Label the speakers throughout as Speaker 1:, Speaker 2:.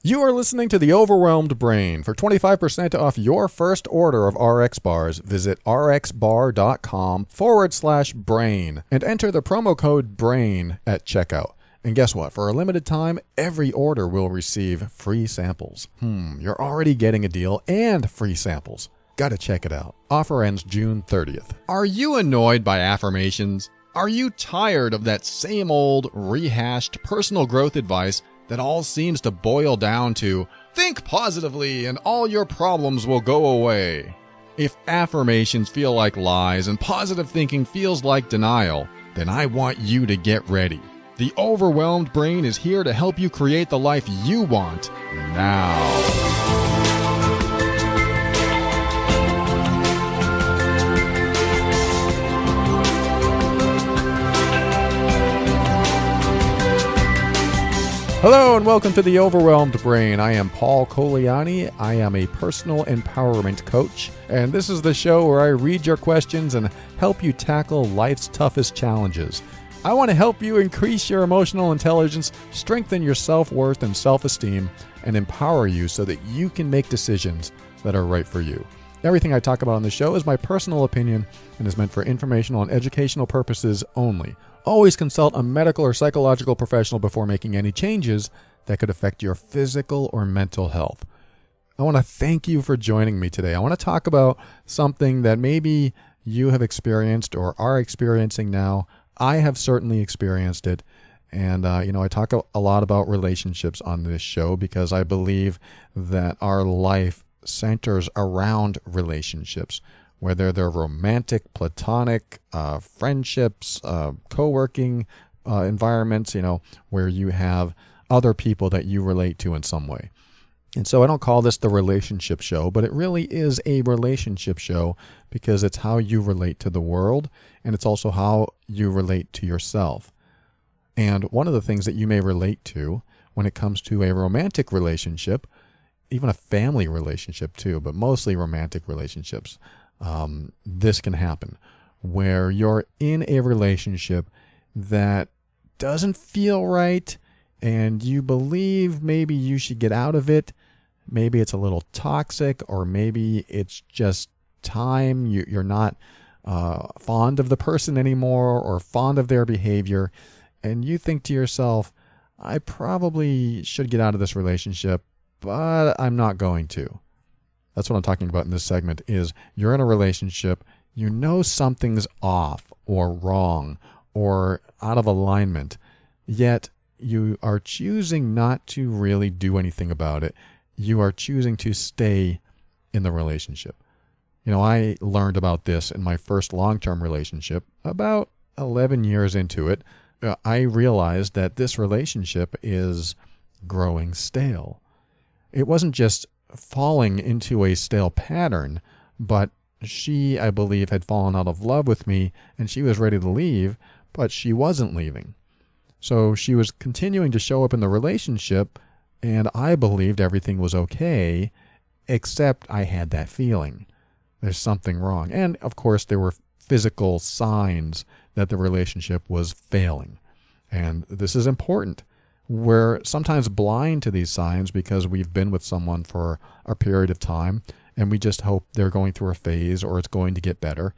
Speaker 1: You are listening to The Overwhelmed Brain. For 25% off your first order of RX bars, visit rxbar.com/brain and enter the promo code BRAIN at checkout. And guess what? For a limited time, every order will receive free samples. You're already getting a deal and free samples. Gotta check it out. Offer ends June 30th.
Speaker 2: Are you annoyed by affirmations? Are you tired of that same old, rehashed personal growth advice that all seems to boil down to, think positively and all your problems will go away? If affirmations feel like lies and positive thinking feels like denial, then I want you to get ready. The Overwhelmed Brain is here to help you create the life you want now.
Speaker 1: Hello and welcome to The Overwhelmed Brain. I am Paul Coliani. I am a personal empowerment coach, and this is the show where I read your questions and help you tackle life's toughest challenges. I want to help you increase your emotional intelligence, strengthen your self-worth and self-esteem, and empower you so that you can make decisions that are right for you. Everything I talk about on the show is my personal opinion and is meant for informational and educational purposes only. Always consult a medical or psychological professional before making any changes that could affect your physical or mental health. I want to thank you for joining me today. I want to talk about something that maybe you have experienced or are experiencing now. I have certainly experienced it. And, I talk a lot about relationships on this show because I believe that our life centers around relationships, whether they're romantic, platonic, friendships, co-working environments, where you have other people that you relate to in some way. And so I don't call this the relationship show, but it really is a relationship show because it's how you relate to the world, and it's also how you relate to yourself. And one of the things that you may relate to when it comes to a romantic relationship, even a family relationship too, but mostly romantic relationships, this can happen where you're in a relationship that doesn't feel right and you believe maybe you should get out of it. Maybe it's a little toxic, or maybe it's just time. You're not fond of the person anymore or fond of their behavior. And you think to yourself, I probably should get out of this relationship, but I'm not going to. That's what I'm talking about in this segment is you're in a relationship, you know something's off or wrong or out of alignment, yet you are choosing not to really do anything about it. You are choosing to stay in the relationship. I learned about this in my first long-term relationship. About 11 years into it, I realized that this relationship is growing stale. It wasn't just falling into a stale pattern, but she, I believe, had fallen out of love with me and she was ready to leave, but she wasn't leaving. So she was continuing to show up in the relationship and I believed everything was okay, except I had that feeling. There's something wrong. And of course, there were physical signs that the relationship was failing. And this is important. We're sometimes blind to these signs because we've been with someone for a period of time and we just hope they're going through a phase or it's going to get better.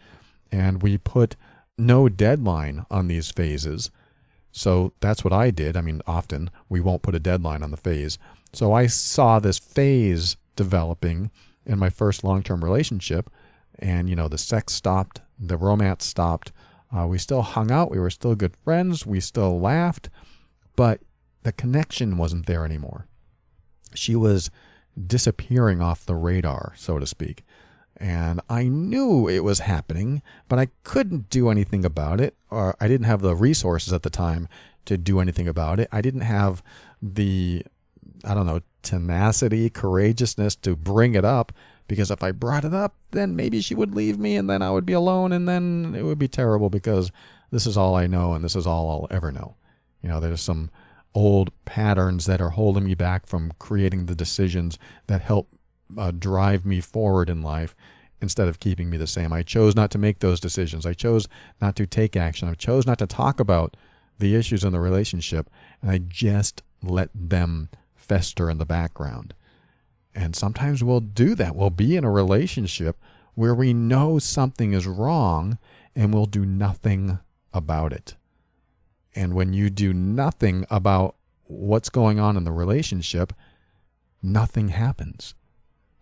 Speaker 1: And we put no deadline on these phases. So that's what I did. Often we won't put a deadline on the phase. So I saw this phase developing in my first long-term relationship and, the sex stopped, the romance stopped. We still hung out. We were still good friends. We still laughed, but the connection wasn't there anymore. She was disappearing off the radar, so to speak. And I knew it was happening, but I couldn't do anything about it, or I didn't have the resources at the time to do anything about it. I didn't have the, tenacity, courageousness to bring it up, because if I brought it up, then maybe she would leave me and then I would be alone and then it would be terrible because this is all I know and this is all I'll ever know. There's some old patterns that are holding me back from creating the decisions that help drive me forward in life instead of keeping me the same. I chose not to make those decisions. I chose not to take action. I chose not to talk about the issues in the relationship, and I just let them fester in the background. And sometimes we'll do that. We'll be in a relationship where we know something is wrong and we'll do nothing about it. And when you do nothing about what's going on in the relationship, nothing happens.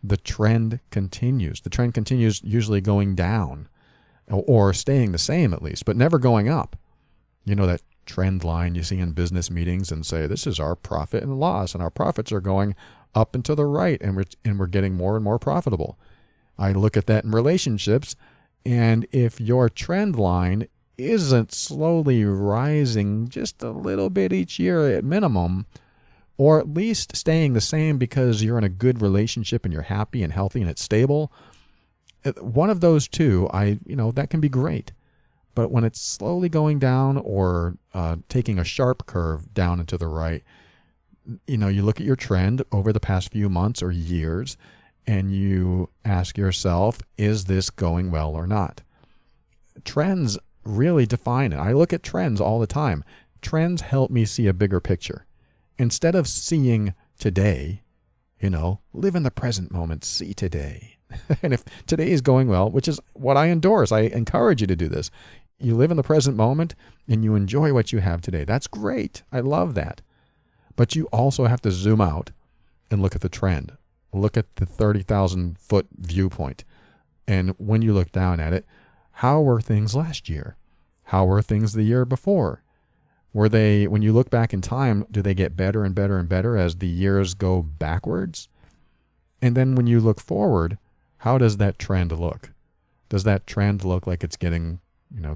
Speaker 1: The trend continues. The trend continues usually going down or staying the same at least, but never going up. You know that trend line you see in business meetings and say, this is our profit and loss, and our profits are going up and to the right, and we're getting more and more profitable. I look at that in relationships, and if your trend line isn't slowly rising just a little bit each year at minimum, or at least staying the same because you're in a good relationship and you're happy and healthy and it's stable, one of those two, that can be great. But when it's slowly going down or taking a sharp curve down and to the right, you look at your trend over the past few months or years and you ask yourself, is this going well or not? Trends really define it. I look at trends all the time. Trends help me see a bigger picture. Instead of seeing today, live in the present moment, see today. And if today is going well, which is what I endorse, I encourage you to do this. You live in the present moment and you enjoy what you have today. That's great. I love that. But you also have to zoom out and look at the trend. Look at the 30,000-foot viewpoint. And when you look down at it, how were things last year? How were things the year before? Were they, when you look back in time, do they get better and better and better as the years go backwards? And then when you look forward, how does that trend look? Does that trend look like it's getting,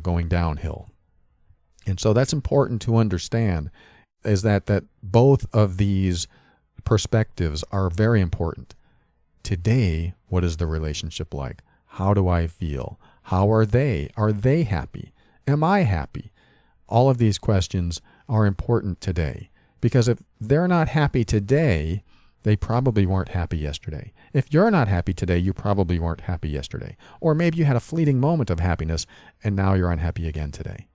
Speaker 1: going downhill? And so that's important to understand, is that both of these perspectives are very important. Today, what is the relationship like? How do I feel? How are they? Are they happy? Am I happy? All of these questions are important today, because if they're not happy today, they probably weren't happy yesterday. If you're not happy today, you probably weren't happy yesterday. Or maybe you had a fleeting moment of happiness and now you're unhappy again today.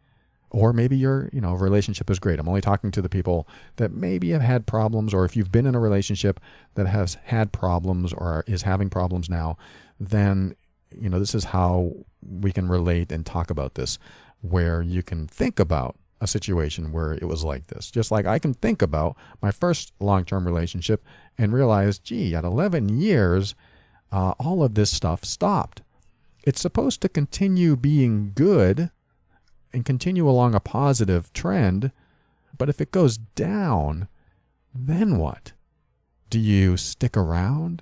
Speaker 1: Or maybe your relationship is great. I'm only talking to the people that maybe have had problems, or if you've been in a relationship that has had problems or is having problems now, then this is how we can relate and talk about this, where you can think about a situation where it was like this. Just like I can think about my first long-term relationship and realize, at 11 years, all of this stuff stopped. It's supposed to continue being good and continue along a positive trend, but if it goes down, then what? Do you stick around?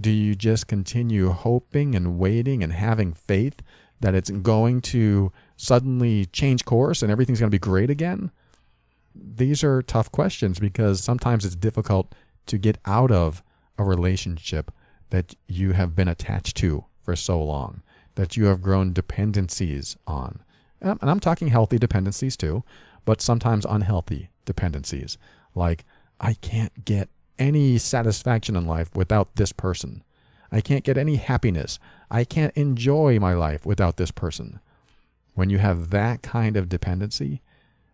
Speaker 1: Do you just continue hoping and waiting and having faith that it's going to suddenly change course and everything's going to be great again? These are tough questions because sometimes it's difficult to get out of a relationship that you have been attached to for so long, that you have grown dependencies on. And I'm talking healthy dependencies too, but sometimes unhealthy dependencies. Like, I can't get any satisfaction in life without this person. I can't get any happiness. I can't enjoy my life without this person. When you have that kind of dependency,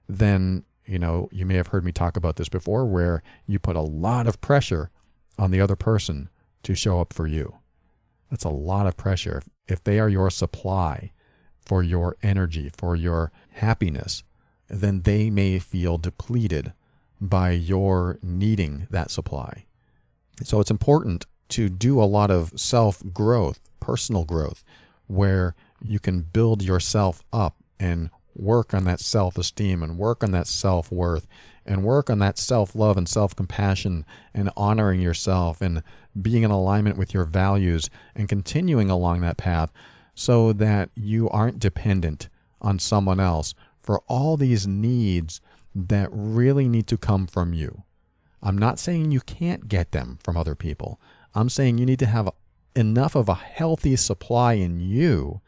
Speaker 1: then, you may have heard me talk about this before, where you put a lot of pressure on the other person to show up for you. That's a lot of pressure. If they are your supply for your energy, for your happiness, then they may feel depleted by your needing that supply. So it's important to do a lot of self-growth, personal growth, where you can build yourself up and work on that self-esteem and work on that self-worth and work on that self-love and self-compassion and honoring yourself and being in alignment with your values and continuing along that path, so that you aren't dependent on someone else for all these needs that really need to come from you. I'm not saying you can't get them from other people. I'm saying you need to have enough of a healthy supply in you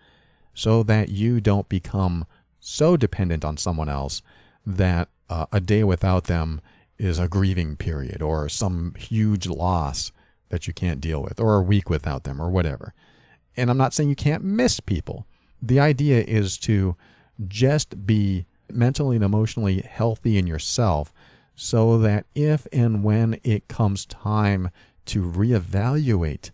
Speaker 1: so that you don't become so dependent on someone else that a day without them is a grieving period or some huge loss that you can't deal with, or a week without them or whatever. And I'm not saying you can't miss people. The idea is to just be mentally and emotionally healthy in yourself so that if and when it comes time to reevaluate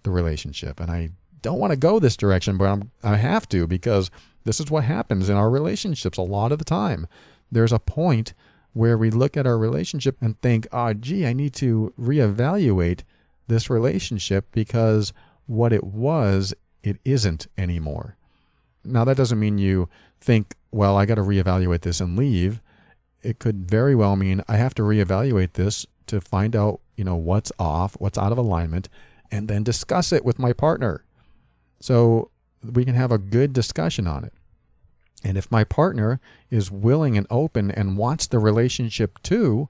Speaker 1: the relationship, and I don't want to go this direction, but I have to, because this is what happens in our relationships a lot of the time. There's a point where we look at our relationship and think, I need to reevaluate this relationship because what it was, it isn't anymore. Now, that doesn't mean you think, well, I got to reevaluate this and leave. It could very well mean I have to reevaluate this to find out, what's off, what's out of alignment, and then discuss it with my partner so we can have a good discussion on it. And if my partner is willing and open and wants the relationship too,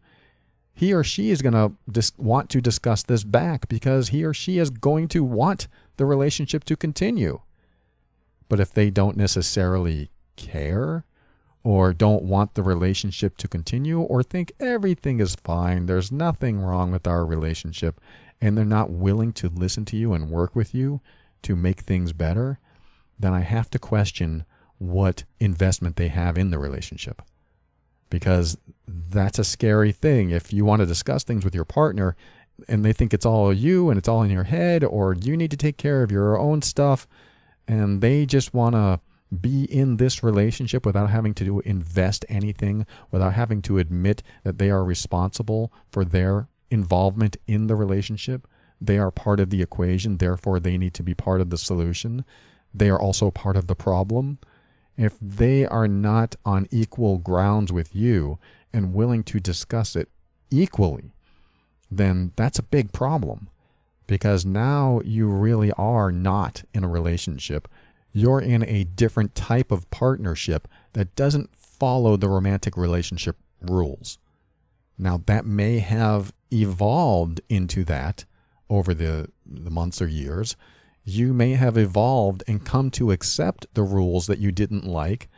Speaker 1: he or she is going to want to discuss this back, because he or she is going to want the relationship to continue. But if they don't necessarily care, or don't want the relationship to continue, or think everything is fine, there's nothing wrong with our relationship, and they're not willing to listen to you and work with you to make things better, then I have to question what investment they have in the relationship. Because that's a scary thing. If you want to discuss things with your partner and they think it's all you and it's all in your head, or you need to take care of your own stuff, and they just want to be in this relationship without having to invest anything, without having to admit that they are responsible for their involvement in the relationship. They are part of the equation, therefore they need to be part of the solution. They are also part of the problem. If they are not on equal grounds with you and willing to discuss it equally, then that's a big problem, because now you really are not in a relationship. You're in a different type of partnership that doesn't follow the romantic relationship rules. Now, that may have evolved into that over the months or years. You may have evolved and come to accept the rules that you didn't like,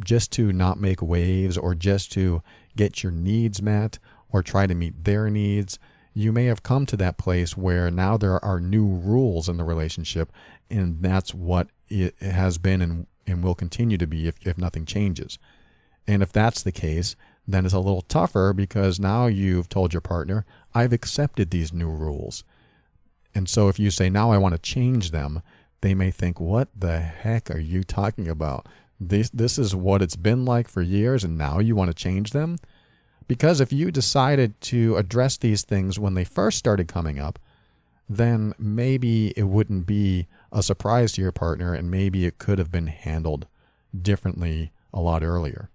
Speaker 1: just to not make waves, or just to get your needs met, or try to meet their needs. You may have come to that place where now there are new rules in the relationship, and that's what it has been and will continue to be if nothing changes. And if that's the case, then it's a little tougher, because now you've told your partner, I've accepted these new rules. And so if you say, now I want to change them, they may think, what the heck are you talking about? This is what it's been like for years, and now you want to change them? Because if you decided to address these things when they first started coming up, then maybe it wouldn't be a surprise to your partner, and maybe it could have been handled differently a lot earlier.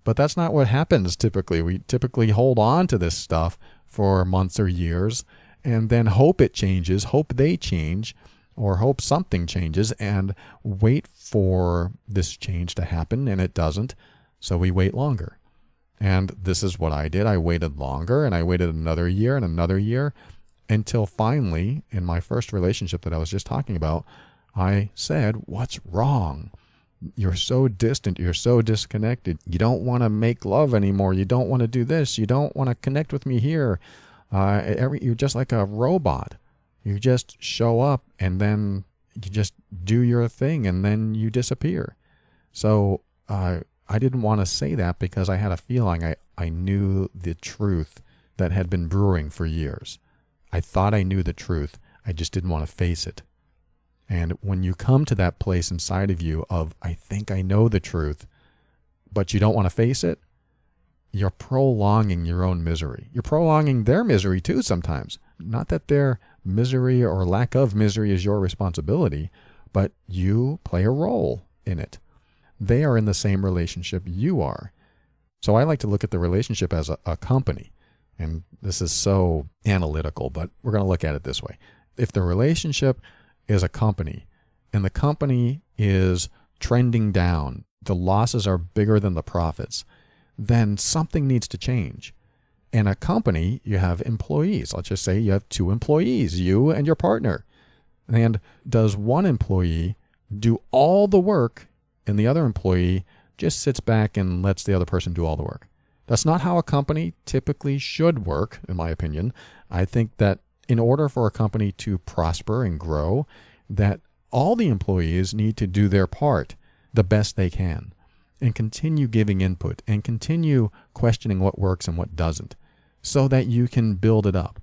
Speaker 1: But that's not what happens typically. We typically hold on to this stuff for months or years, and then hope it changes, hope they change, or hope something changes, and wait for this change to happen, and it doesn't, so we wait longer. And this is what I did. I waited longer, and I waited another year and another year, until finally, in my first relationship that I was just talking about, I said, what's wrong? You're so distant. You're so disconnected. You don't want to make love anymore. You don't want to do this. You don't want to connect with me here. You're just like a robot. You just show up, and then you just do your thing, and then you disappear. So I didn't want to say that, because I had a feeling I knew the truth that had been brewing for years. I thought I knew the truth. I just didn't want to face it. And when you come to that place inside of you of, I think I know the truth, but you don't want to face it, you're prolonging your own misery. You're prolonging their misery too sometimes. Not that their misery or lack of misery is your responsibility, but you play a role in it. They are in the same relationship you are. So I like to look at the relationship as a company. And this is so analytical, but we're going to look at it this way. If the relationship is a company, and the company is trending down, the losses are bigger than the profits, then something needs to change. In a company, you have employees. Let's just say you have 2 employees, you and your partner. And does one employee do all the work, and the other employee just sits back and lets the other person do all the work? That's not how a company typically should work, in my opinion. I think that in order for a company to prosper and grow, that all the employees need to do their part the best they can. and continue giving input and continue questioning what works and what doesn't so that you can build it up.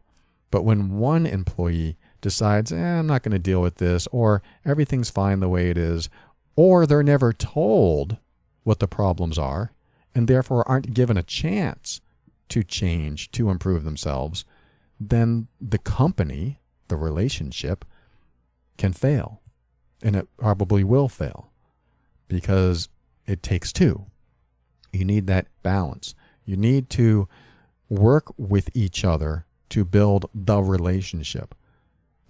Speaker 1: But when one employee decides, I'm not going to deal with this, or everything's fine the way it is, or they're never told what the problems are and therefore aren't given a chance to change, to improve themselves, then the company, the relationship, can fail. And it probably will fail because it takes two. You need that balance. You need to work with each other to build the relationship.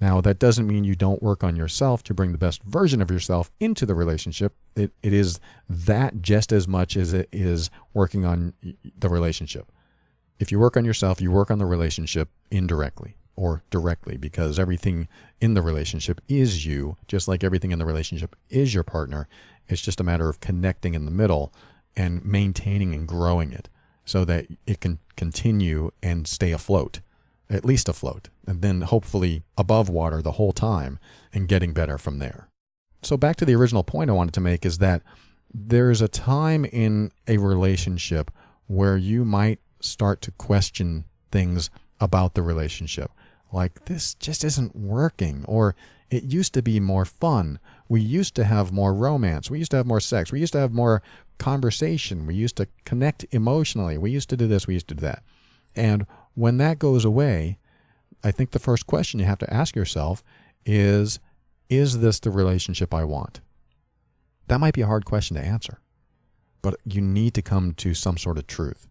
Speaker 1: Now, that doesn't mean you don't work on yourself to bring the best version of yourself into the relationship. It is that just as much as it is working on the relationship. If you work on yourself, you work on the relationship indirectly or directly, because everything in the relationship is you, just like everything in the relationship is your partner. It's just a matter of connecting in the middle and maintaining and growing it so that it can continue and stay afloat, at least afloat, and then hopefully above water the whole time and getting better from there. So back to the original point I wanted to make is that there's a time in a relationship where you might start to question things about the relationship. Like, this just isn't working, or it used to be more fun. We used to have more romance. We used to have more sex. We used to have more conversation. We used to connect emotionally. We used to do this. We used to do that. And when that goes away, I think the first question you have to ask yourself is this the relationship I want? That might be a hard question to answer, but you need to come to some sort of truth.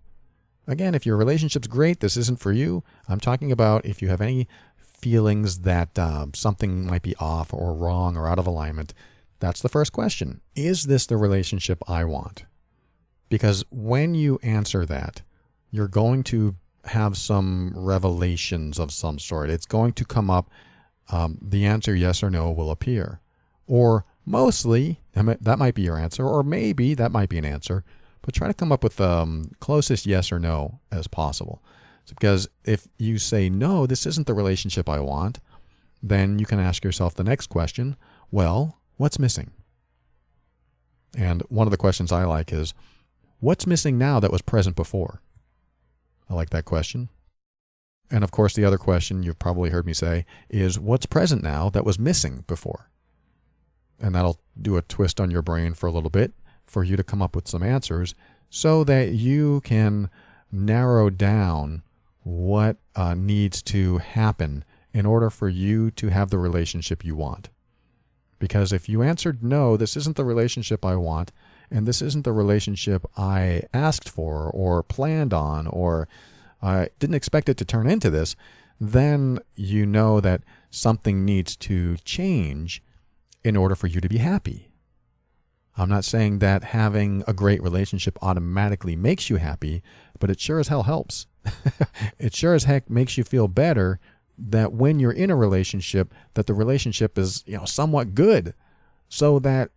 Speaker 1: Again, if your relationship's great, this isn't for you. I'm talking about if you have any feelings that something might be off or wrong or out of alignment, that's the first question. Is this the relationship I want? Because when you answer that, you're going to have some revelations of some sort. It's going to come up. The answer yes or no will appear. Or mostly, that might be your answer, or maybe that might be an answer. But try to come up with the closest yes or no as possible. Because if you say, no, this isn't the relationship I want, then you can ask yourself the next question, well, what's missing? And one of the questions I like is, what's missing now that was present before? I like that question. And of course, the other question you've probably heard me say is, what's present now that was missing before? And that'll do a twist on your brain for a little bit, for you to come up with some answers so that you can narrow down what needs to happen in order for you to have the relationship you want. Because if you answered no, this isn't the relationship I want, and this isn't the relationship I asked for or planned on, or I didn't expect it to turn into this, then you know that something needs to change in order for you to be happy. I'm not saying that having a great relationship automatically makes you happy, but it sure as hell helps. It sure as heck makes you feel better that when you're in a relationship, that the relationship is, somewhat good, so that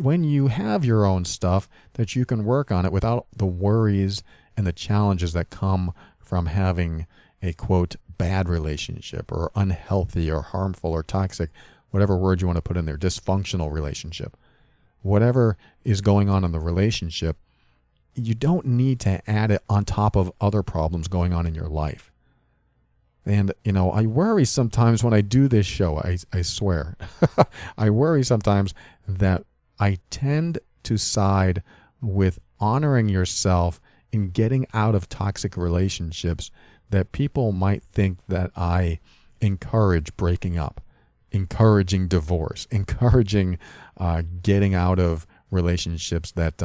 Speaker 1: when you have your own stuff, that you can work on it without the worries and the challenges that come from having a, quote, bad relationship or unhealthy or harmful or toxic, whatever word you want to put in there, dysfunctional relationship. Whatever is going on in the relationship, you don't need to add it on top of other problems going on in your life. And, I worry sometimes when I do this show, I swear, I worry sometimes that I tend to side with honoring yourself and getting out of toxic relationships, that people might think that I encourage breaking up, encouraging divorce, encouraging getting out of relationships that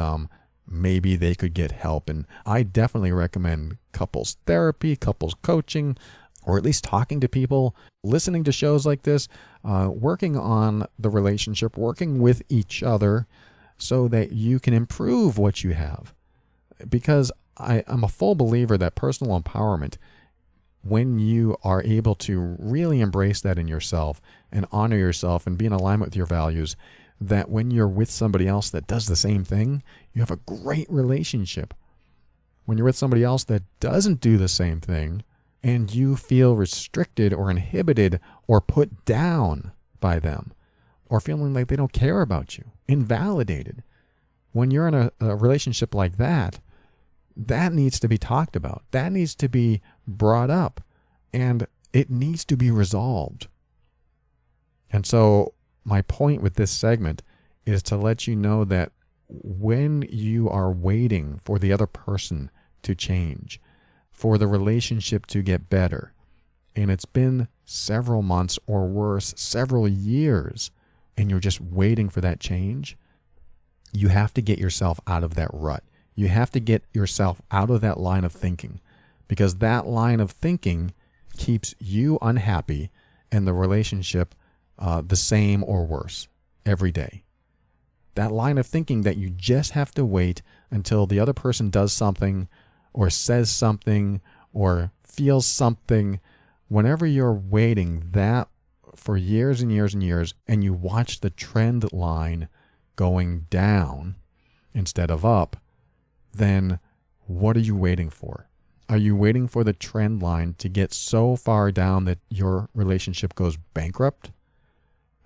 Speaker 1: maybe they could get help. And I definitely recommend couples therapy, couples coaching, or at least talking to people, listening to shows like this, working on the relationship, working with each other so that you can improve what you have. Because I'm a full believer that personal empowerment, when you are able to really embrace that in yourself and honor yourself and be in alignment with your values, that when you're with somebody else that does the same thing, you have a great relationship. When you're with somebody else that doesn't do the same thing, and you feel restricted or inhibited or put down by them, or feeling like they don't care about you, invalidated, when you're in a relationship like that, that needs to be talked about. That needs to be brought up, and it needs to be resolved. And so my point with this segment is to let you know that when you are waiting for the other person to change, for the relationship to get better, and it's been several months or worse, several years, and you're just waiting for that change, you have to get yourself out of that rut. You have to get yourself out of that line of thinking, because that line of thinking keeps you unhappy and the relationship the same or worse every day. That line of thinking that you just have to wait until the other person does something or says something or feels something. Whenever you're waiting that for years and years and years, and you watch the trend line going down instead of up, then what are you waiting for? Are you waiting for the trend line to get so far down that your relationship goes bankrupt?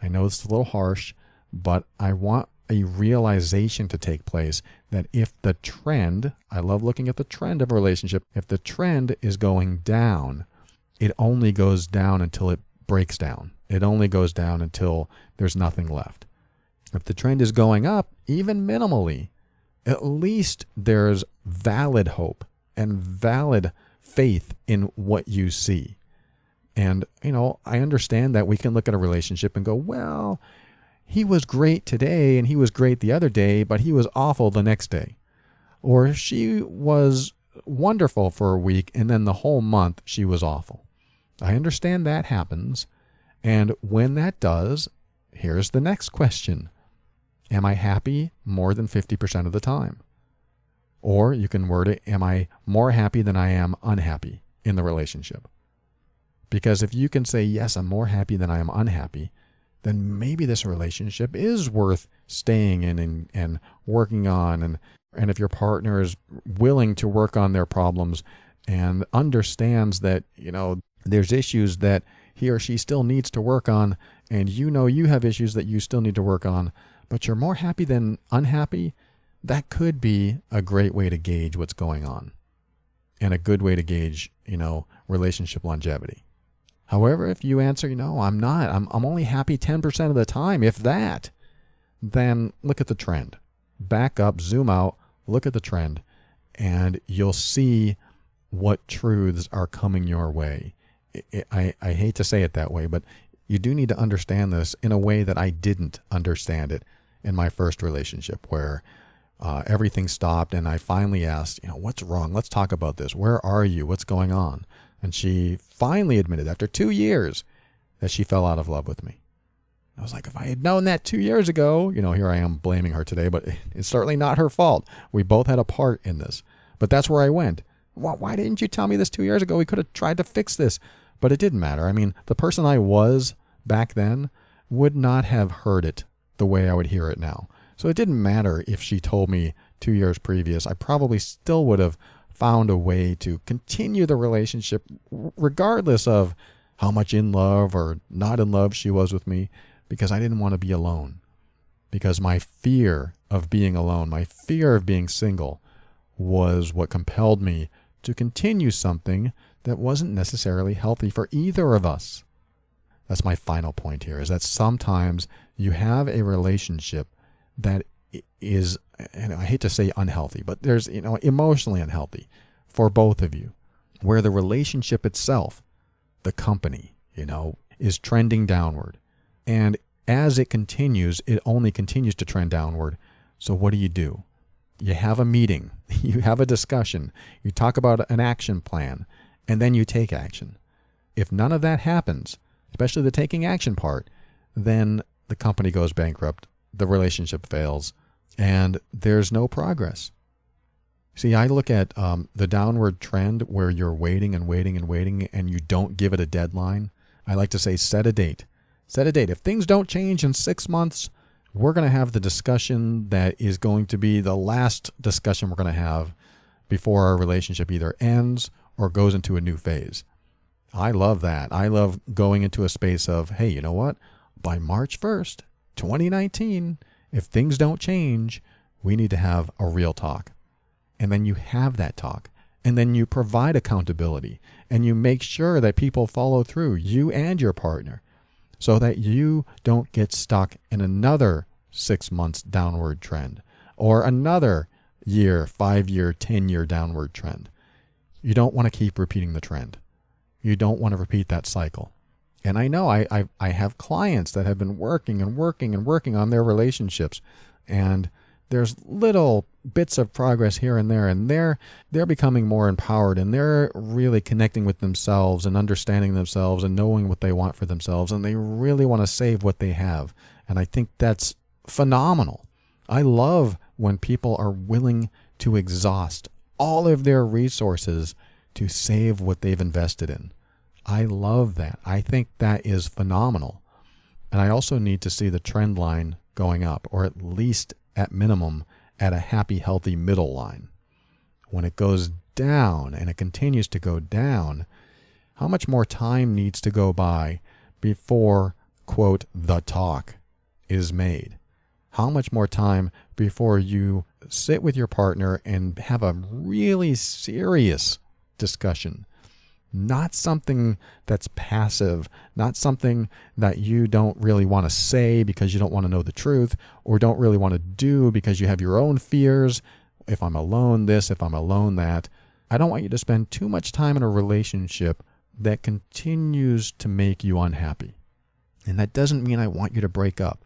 Speaker 1: I know it's a little harsh, but I want a realization to take place that if the trend, I love looking at the trend of a relationship, if the trend is going down, it only goes down until it breaks down. It only goes down until there's nothing left. If the trend is going up, even minimally, at least there's valid hope and valid faith in what you see. And, I understand that we can look at a relationship and go, well, he was great today and he was great the other day, but he was awful the next day. Or she was wonderful for a week and then the whole month she was awful. I understand that happens. And when that does, here's the next question. Am I happy more than 50% of the time? Or you can word it, am I more happy than I am unhappy in the relationship? Because if you can say, yes, I'm more happy than I am unhappy, then maybe this relationship is worth staying in and working on. And if your partner is willing to work on their problems and understands that, there's issues that he or she still needs to work on, and you have issues that you still need to work on, but you're more happy than unhappy, that could be a great way to gauge what's going on and a good way to gauge, relationship longevity. However, if you answer, I'm not, I'm only happy 10% of the time, if that, then look at the trend. Back up, zoom out, look at the trend, and you'll see what truths are coming your way. I hate to say it that way, but you do need to understand this in a way that I didn't understand it in my first relationship, where everything stopped and I finally asked, what's wrong? Let's talk about this. Where are you? What's going on? And she finally admitted after 2 years that she fell out of love with me. I was like, if I had known that 2 years ago, here I am blaming her today, but it's certainly not her fault. We both had a part in this. But that's where I went. Why didn't you tell me this 2 years ago? We could have tried to fix this. But it didn't matter. I mean, the person I was back then would not have heard it the way I would hear it now. So it didn't matter if she told me 2 years previous. I probably still would have found a way to continue the relationship regardless of how much in love or not in love she was with me, because I didn't want to be alone. Because my fear of being alone, my fear of being single, was what compelled me to continue something that wasn't necessarily healthy for either of us. That's my final point here, is that sometimes you have a relationship that is, and I hate to say unhealthy, but there's, emotionally unhealthy for both of you, where the relationship itself, the company, is trending downward. And as it continues, it only continues to trend downward. So what do? You have a meeting, you have a discussion, you talk about an action plan, and then you take action. If none of that happens, especially the taking action part, then the company goes bankrupt, the relationship fails, and there's no progress. See, I look at the downward trend where you're waiting and waiting and waiting and you don't give it a deadline. I like to say set a date. Set a date. If things don't change in 6 months, we're going to have the discussion that is going to be the last discussion we're going to have before our relationship either ends or goes into a new phase. I love that. I love going into a space of, hey, you know what? By March 1st, 2019, if things don't change, We need to have a real talk. And then you have that talk. And then you provide accountability. And you make sure that people follow through, you and your partner, so that you don't get stuck in another 6 months downward trend or another year, 5-year, 10-year downward trend. You don't want to keep repeating the trend. You don't want to repeat that cycle. And I know I have clients that have been working on their relationships, and there's little bits of progress here and there, and they're becoming more empowered, and they're really connecting with themselves and understanding themselves and knowing what they want for themselves, and they really want to save what they have. And I think that's phenomenal. I love when people are willing to exhaust all of their resources to save what they've invested in. I love that. I think that is phenomenal. And I also need to see the trend line going up, or at least at minimum at a happy, healthy middle line. When it goes down and it continues to go down, how much more time needs to go by before, quote, the talk is made? How much more time before you sit with your partner and have a really serious discussion? Not something that's passive, not something that you don't really want to say because you don't want to know the truth, or don't really want to do because you have your own fears. If I'm alone this, if I'm alone that. I don't want you to spend too much time in a relationship that continues to make you unhappy. And that doesn't mean I want you to break up.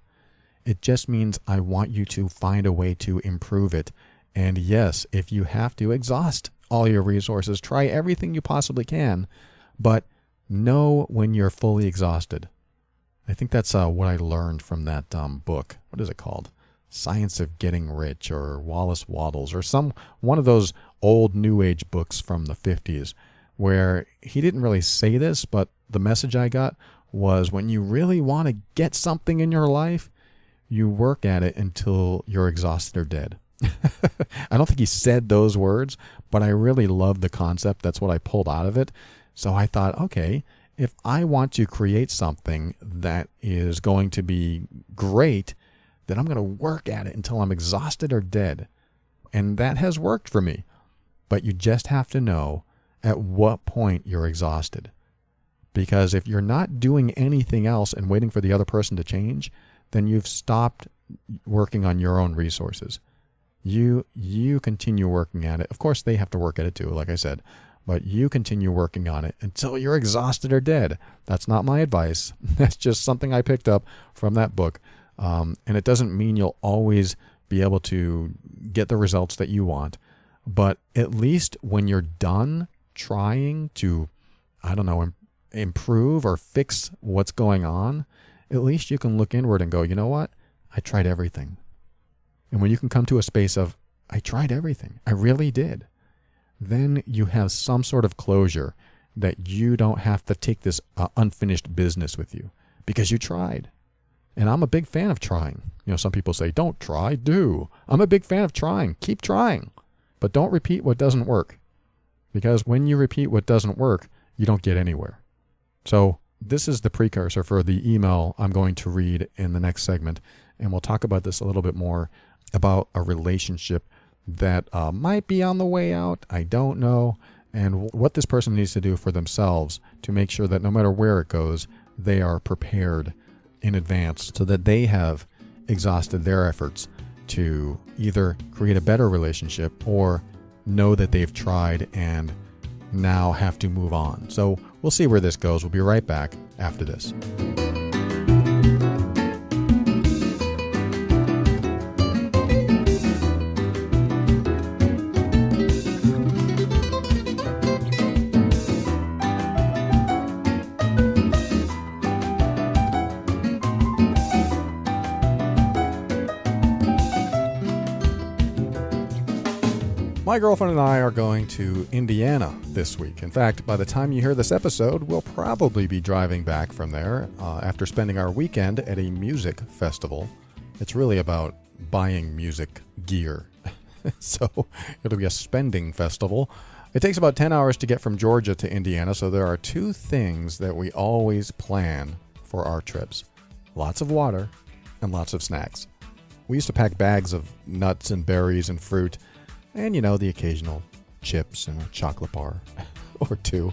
Speaker 1: It just means I want you to find a way to improve it. And yes, if you have to exhaust all your resources, try everything you possibly can, but know when you're fully exhausted. I think that's what I learned from that book. What is it called? Science of Getting Rich, or Wallace Waddles, or one of those old New Age books from the 50s, where he didn't really say this, but the message I got was, when you really want to get something in your life, you work at it until you're exhausted or dead. I don't think he said those words, but I really love the concept. That's what I pulled out of it. So I thought, okay, if I want to create something that is going to be great, then I'm going to work at it until I'm exhausted or dead. And that has worked for me. But you just have to know at what point you're exhausted. Because if you're not doing anything else and waiting for the other person to change, then you've stopped working on your own resources. You continue working at it. Of course, they have to work at it too, like I said. But you continue working on it until you're exhausted or dead. That's not my advice. That's just something I picked up from that book. And it doesn't mean you'll always be able to get the results that you want. But at least when you're done trying to, improve or fix what's going on, at least you can look inward and go, you know what? I tried everything. And when you can come to a space of, I tried everything, I really did, then you have some sort of closure that you don't have to take this unfinished business with you because you tried. And I'm a big fan of trying. Some people say, don't try, do. I'm a big fan of trying. Keep trying. But don't repeat what doesn't work. Because when you repeat what doesn't work, you don't get anywhere. So this is the precursor for the email I'm going to read in the next segment. And we'll talk about this a little bit more, about a relationship that might be on the way out. I don't know. And what this person needs to do for themselves to make sure that no matter where it goes, they are prepared in advance so that they have exhausted their efforts to either create a better relationship or know that they've tried and now have to move on. So we'll see where this goes. We'll be right back after this. My girlfriend and I are going to Indiana this week. In fact, by the time you hear this episode, we'll probably be driving back from there after spending our weekend at a music festival. It's really about buying music gear. So it'll be a spending festival. It takes about 10 hours to get from Georgia to Indiana, so there are two things that we always plan for our trips. Lots of water and lots of snacks. We used to pack bags of nuts and berries and fruit and, the occasional chips and a chocolate bar or two.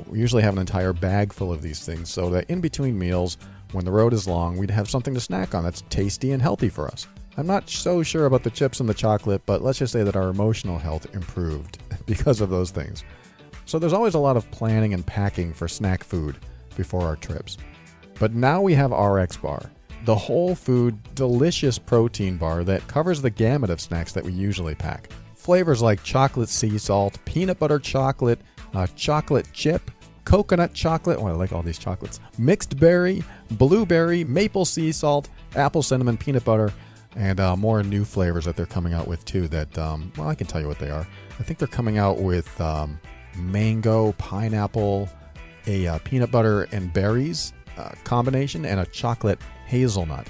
Speaker 1: We usually have an entire bag full of these things so that in between meals, when the road is long, we'd have something to snack on that's tasty and healthy for us. I'm not so sure about the chips and the chocolate, but let's just say that our emotional health improved because of those things. So there's always a lot of planning and packing for snack food before our trips. But now we have RX Bar, the whole food, delicious protein bar that covers the gamut of snacks that we usually pack. Flavors like chocolate sea salt, peanut butter chocolate, chocolate chip, coconut chocolate, I like all these chocolates, mixed berry, blueberry, maple sea salt, apple cinnamon, peanut butter, and more new flavors that they're coming out with too that, I can tell you what they are. I think they're coming out with mango, pineapple, a peanut butter and berries combination, and a chocolate hazelnut.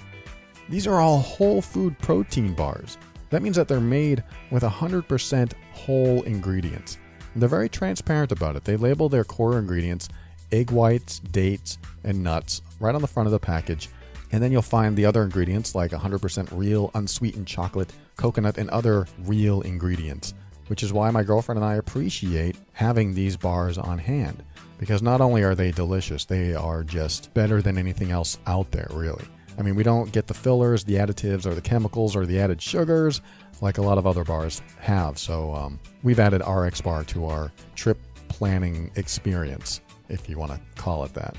Speaker 1: These are all whole food protein bars. That means that they're made with 100% whole ingredients. And they're very transparent about it. They label their core ingredients, egg whites, dates, and nuts, right on the front of the package. And then you'll find the other ingredients like 100% real unsweetened chocolate, coconut, and other real ingredients, which is why my girlfriend and I appreciate having these bars on hand. Because not only are they delicious, they are just better than anything else out there, really. I mean, we don't get the fillers, the additives, or the chemicals, or the added sugars like a lot of other bars have. So we've added RX Bar to our trip planning experience, if you want to call it that.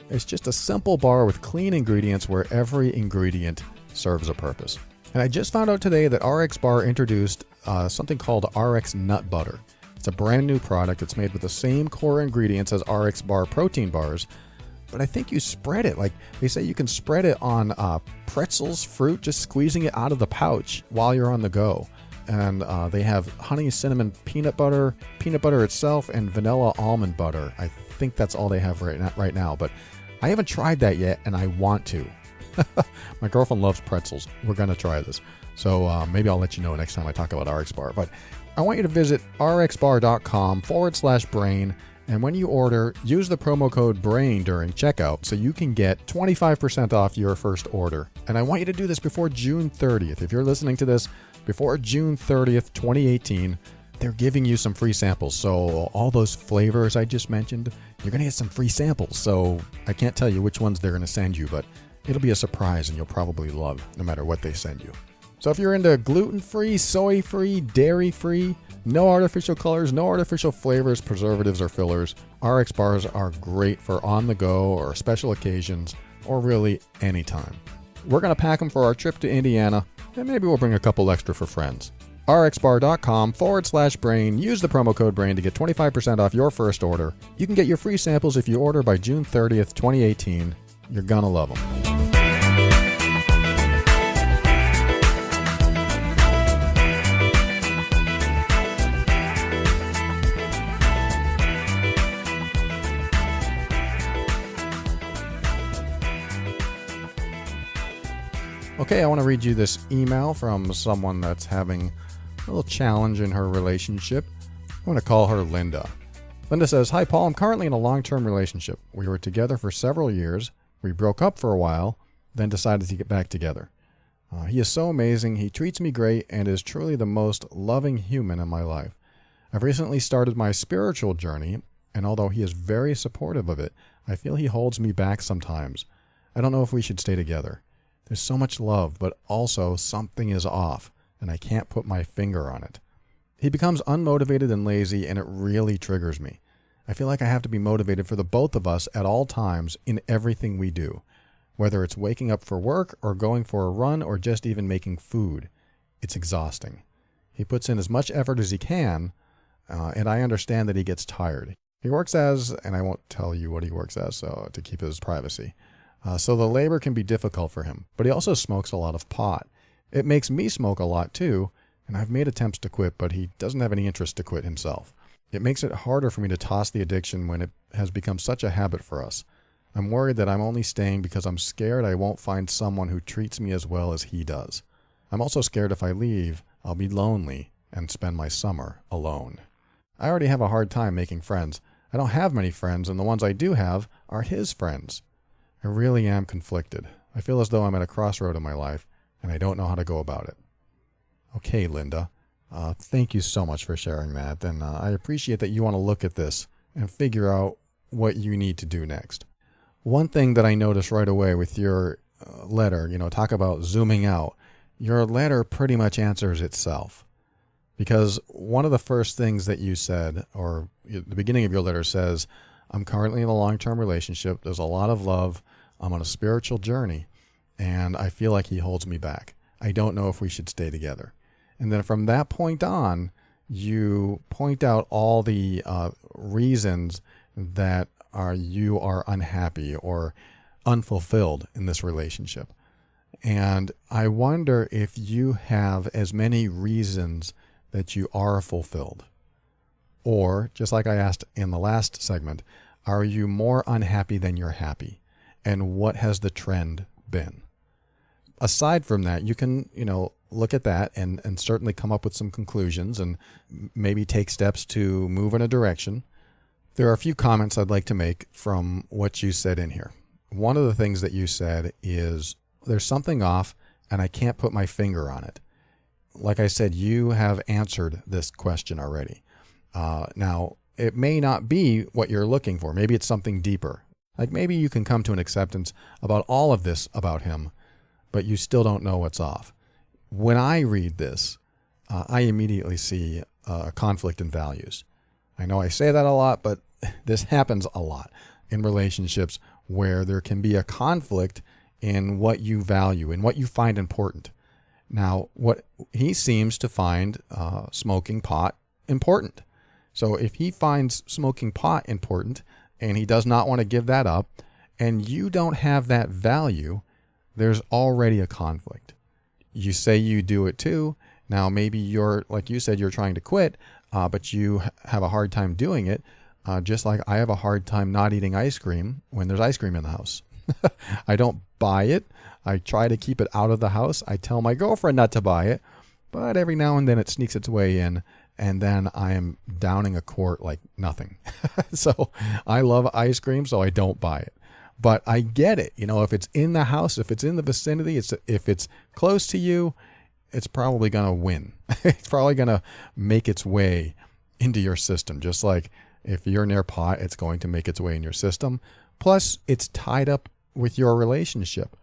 Speaker 1: It's just a simple bar with clean ingredients where every ingredient serves a purpose. And I just found out today that RX Bar introduced something called RX Nut Butter. It's a brand new product. It's made with the same core ingredients as RX Bar protein bars, but I think you spread it. Like they say you can spread it on pretzels, fruit, just squeezing it out of the pouch while you're on the go. And they have honey, cinnamon, peanut butter itself, and vanilla almond butter. I think that's all they have right now, but I haven't tried that yet, and I want to. My girlfriend loves pretzels. We're going to try this. So maybe I'll let you know next time I talk about RX Bar. But I want you to visit rxbar.com/brain. And when you order, use the promo code BRAIN during checkout so you can get 25% off your first order. And I want you to do this before June 30th. If you're listening to this before June 30th, 2018, they're giving you some free samples. So all those flavors I just mentioned, you're going to get some free samples. So I can't tell you which ones they're going to send you, but it'll be a surprise and you'll probably love no matter what they send you. So if you're into gluten-free, soy-free, dairy-free, no artificial colors, no artificial flavors, preservatives, or fillers, RX Bars are great for on the go or special occasions or really anytime. We're going to pack them for our trip to Indiana, and maybe we'll bring a couple extra for friends. rxbar.com/brain. Use the promo code BRAIN to get 25% off your first order. You can get your free samples if you order by June 30th, 2018. You're going to love them. Okay, I want to read you this email from someone that's having a little challenge in her relationship. I'm going to call her Linda. Linda says, "Hi, Paul. I'm currently in a long-term relationship. We were together for several years. We broke up for a while, then decided to get back together. He is so amazing. He treats me great and is truly the most loving human in my life. I've recently started my spiritual journey, and although he is very supportive of it, I feel he holds me back sometimes. I don't know if we should stay together. There's so much love, but also something is off, and I can't put my finger on it. He becomes unmotivated and lazy, and it really triggers me. I feel like I have to be motivated for the both of us at all times in everything we do, whether it's waking up for work or going for a run or just even making food. It's exhausting. He puts in as much effort as he can, and I understand that he gets tired. He works as, and I won't tell you what he works as so to keep his privacy. So the labor can be difficult for him, but he also smokes a lot of pot. It makes me smoke a lot too, and I've made attempts to quit, but he doesn't have any interest to quit himself. It makes it harder for me to toss the addiction when it has become such a habit for us. I'm worried that I'm only staying because I'm scared I won't find someone who treats me as well as he does. I'm also scared if I leave, I'll be lonely and spend my summer alone. I already have a hard time making friends. I don't have many friends, and the ones I do have are his friends. I really am conflicted. I feel as though I'm at a crossroad in my life, and I don't know how to go about it. Okay, Linda, thank you so much for sharing that, and I appreciate that you want to look at this and figure out what you need to do next. One thing that I noticed right away with your letter, talk about zooming out, your letter pretty much answers itself. Because one of the first things that you said, or the beginning of your letter says, I'm currently in a long-term relationship. There's a lot of love. I'm on a spiritual journey, and I feel like he holds me back. I don't know if we should stay together. And then from that point on, you point out all the reasons that you are unhappy or unfulfilled in this relationship. And I wonder if you have as many reasons that you are fulfilled. Or, just like I asked in the last segment, are you more unhappy than you're happy? And what has the trend been? Aside from that, you can, look at that and certainly come up with some conclusions and maybe take steps to move in a direction. There are a few comments I'd like to make from what you said in here. One of the things that you said is, there's something off and I can't put my finger on it. Like I said, you have answered this question already. Now, it may not be what you're looking for. Maybe it's something deeper. Like maybe you can come to an acceptance about all of this about him, but you still don't know what's off. When I read this, I immediately see a conflict in values. I know I say that a lot, but this happens a lot in relationships where there can be a conflict in what you value and what you find important. Now, what he seems to find smoking pot important. So if he finds smoking pot important and he does not want to give that up, and you don't have that value, there's already a conflict. You say you do it too. Now, maybe you're, like you said, you're trying to quit, but you have a hard time doing it, just like I have a hard time not eating ice cream when there's ice cream in the house. I don't buy it. I try to keep it out of the house. I tell my girlfriend not to buy it, but every now and then it sneaks its way in, and then I am downing a quart like nothing. So I love ice cream, so I don't buy it. But I get it. If it's in the house, if it's in the vicinity, if it's close to you, it's probably going to win. It's probably going to make its way into your system. Just like if you're near pot, it's going to make its way in your system. Plus, it's tied up with your relationship.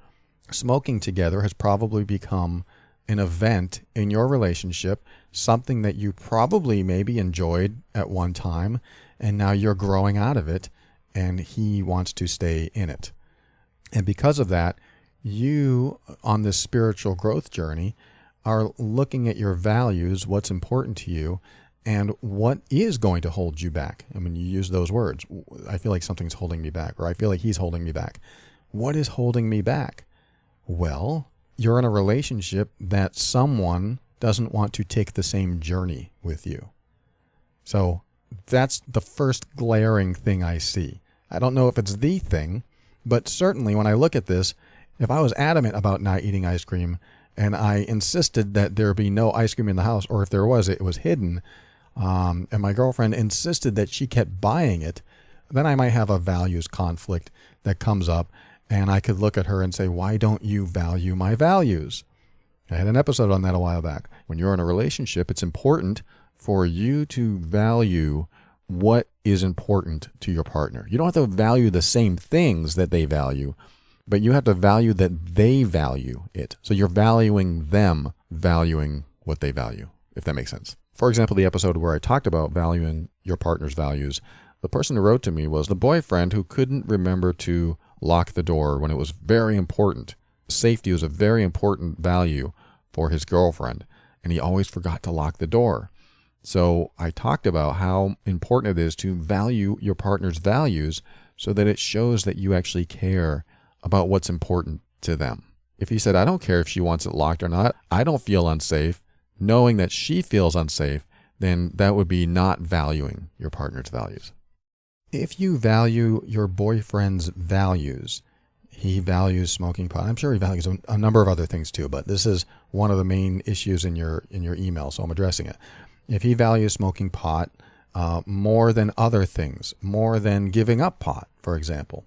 Speaker 1: Smoking together has probably become an event in your relationship, something that you probably maybe enjoyed at one time, and now you're growing out of it, and he wants to stay in it. And because of that, you, on this spiritual growth journey, are looking at your values, what's important to you, and what is going to hold you back. I mean, you use those words. I feel like something's holding me back, or I feel like he's holding me back. What is holding me back? Well, you're in a relationship that someone doesn't want to take the same journey with you. So that's the first glaring thing I see. I don't know if it's the thing, but certainly when I look at this, if I was adamant about not eating ice cream and I insisted that there be no ice cream in the house, or if there was, it was hidden, and my girlfriend insisted that she kept buying it, then I might have a values conflict that comes up, and I could look at her and say, why don't you value my values? I had an episode on that a while back. When you're in a relationship, it's important for you to value what is important to your partner. You don't have to value the same things that they value, but you have to value that they value it. So you're valuing them, valuing what they value, if that makes sense. For example, the episode where I talked about valuing your partner's values, the person who wrote to me was the boyfriend who couldn't remember to lock the door when it was very important. Safety was a very important value for his girlfriend, and he always forgot to lock the door. So I talked about how important it is to value your partner's values so that it shows that you actually care about what's important to them. If he said, I don't care if she wants it locked or not, I don't feel unsafe, knowing that she feels unsafe, then that would be not valuing your partner's values. If you value your boyfriend's values, he values smoking pot. I'm sure he values a number of other things too, but this is one of the main issues in your email, so I'm addressing it. If he values smoking pot more than other things, more than giving up pot, for example,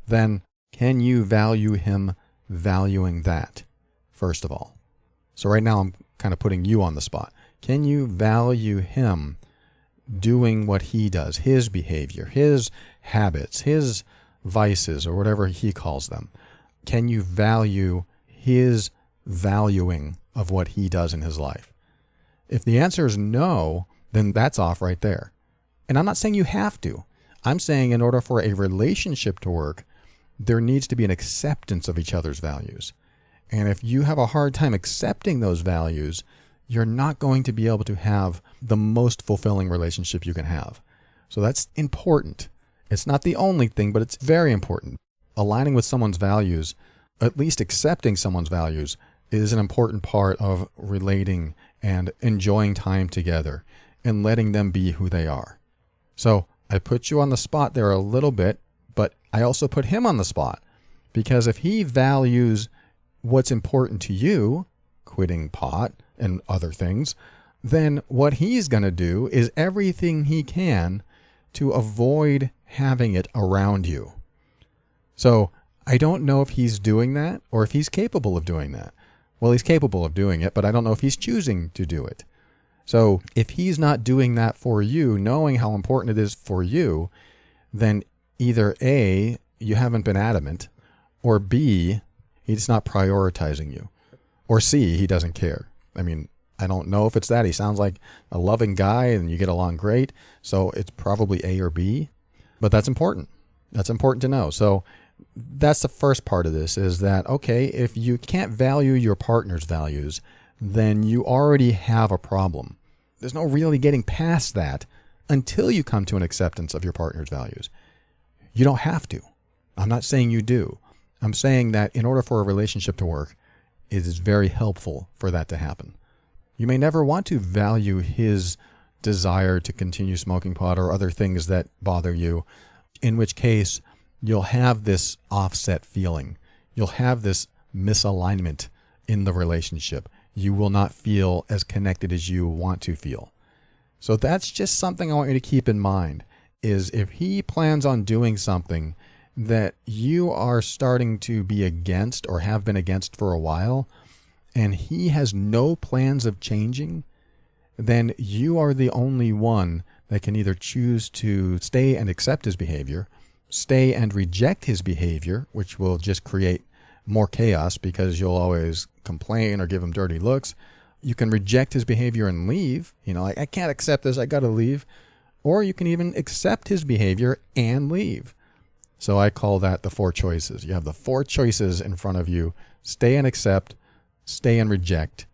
Speaker 1: then can you value him valuing that? first of all? So right now I'm kind of putting you on the spot. Can you value him doing what he does, his behavior, his habits, his vices, or whatever he calls them? Can you value his valuing of what he does in his life? If the answer is no, then that's off right there. And I'm not saying you have to. I'm saying in order for a relationship to work, there needs to be an acceptance of each other's values. And if you have a hard time accepting those values, you're not going to be able to have the most fulfilling relationship you can have. So that's important. It's not the only thing, but it's very important. Aligning with someone's values, at least accepting someone's values, is an important part of relating and enjoying time together and letting them be who they are. So I put you on the spot there a little bit, but I also put him on the spot, because if he values what's important to you, quitting pot and other things, then what he's going to do is everything he can to avoid having it around you. So I don't know if he's doing that or if he's capable of doing that. Well, he's capable of doing it, but I don't know if he's choosing to do it. So if he's not doing that for you, knowing how important it is for you, then either A, you haven't been adamant, or B, he's not prioritizing you, or C, he doesn't care. I mean, I don't know if it's that. He sounds like a loving guy and you get along great, so it's probably A or B, but that's important. That's important to know. So that's the first part of this, is that, okay, if you can't value your partner's values, then you already have a problem. There's no really getting past that until you come to an acceptance of your partner's values. You don't have to. I'm not saying you do. I'm saying that in order for a relationship to work, it is very helpful for that to happen. You may never want to value his desire to continue smoking pot or other things that bother you, in which case you'll have this offset feeling. You'll have this misalignment in the relationship. You will not feel as connected as you want to feel. So that's just something I want you to keep in mind, is if he plans on doing something that you are starting to be against or have been against for a while, and he has no plans of changing, then you are the only one that can either choose to stay and accept his behavior, stay and reject his behavior, which will just create more chaos because you'll always complain or give him dirty looks. You can reject his behavior and leave. Like, I can't accept this, I got to leave. Or you can even accept his behavior and leave. So I call that the 4 choices. You have the 4 choices in front of you: stay and accept, stay and reject,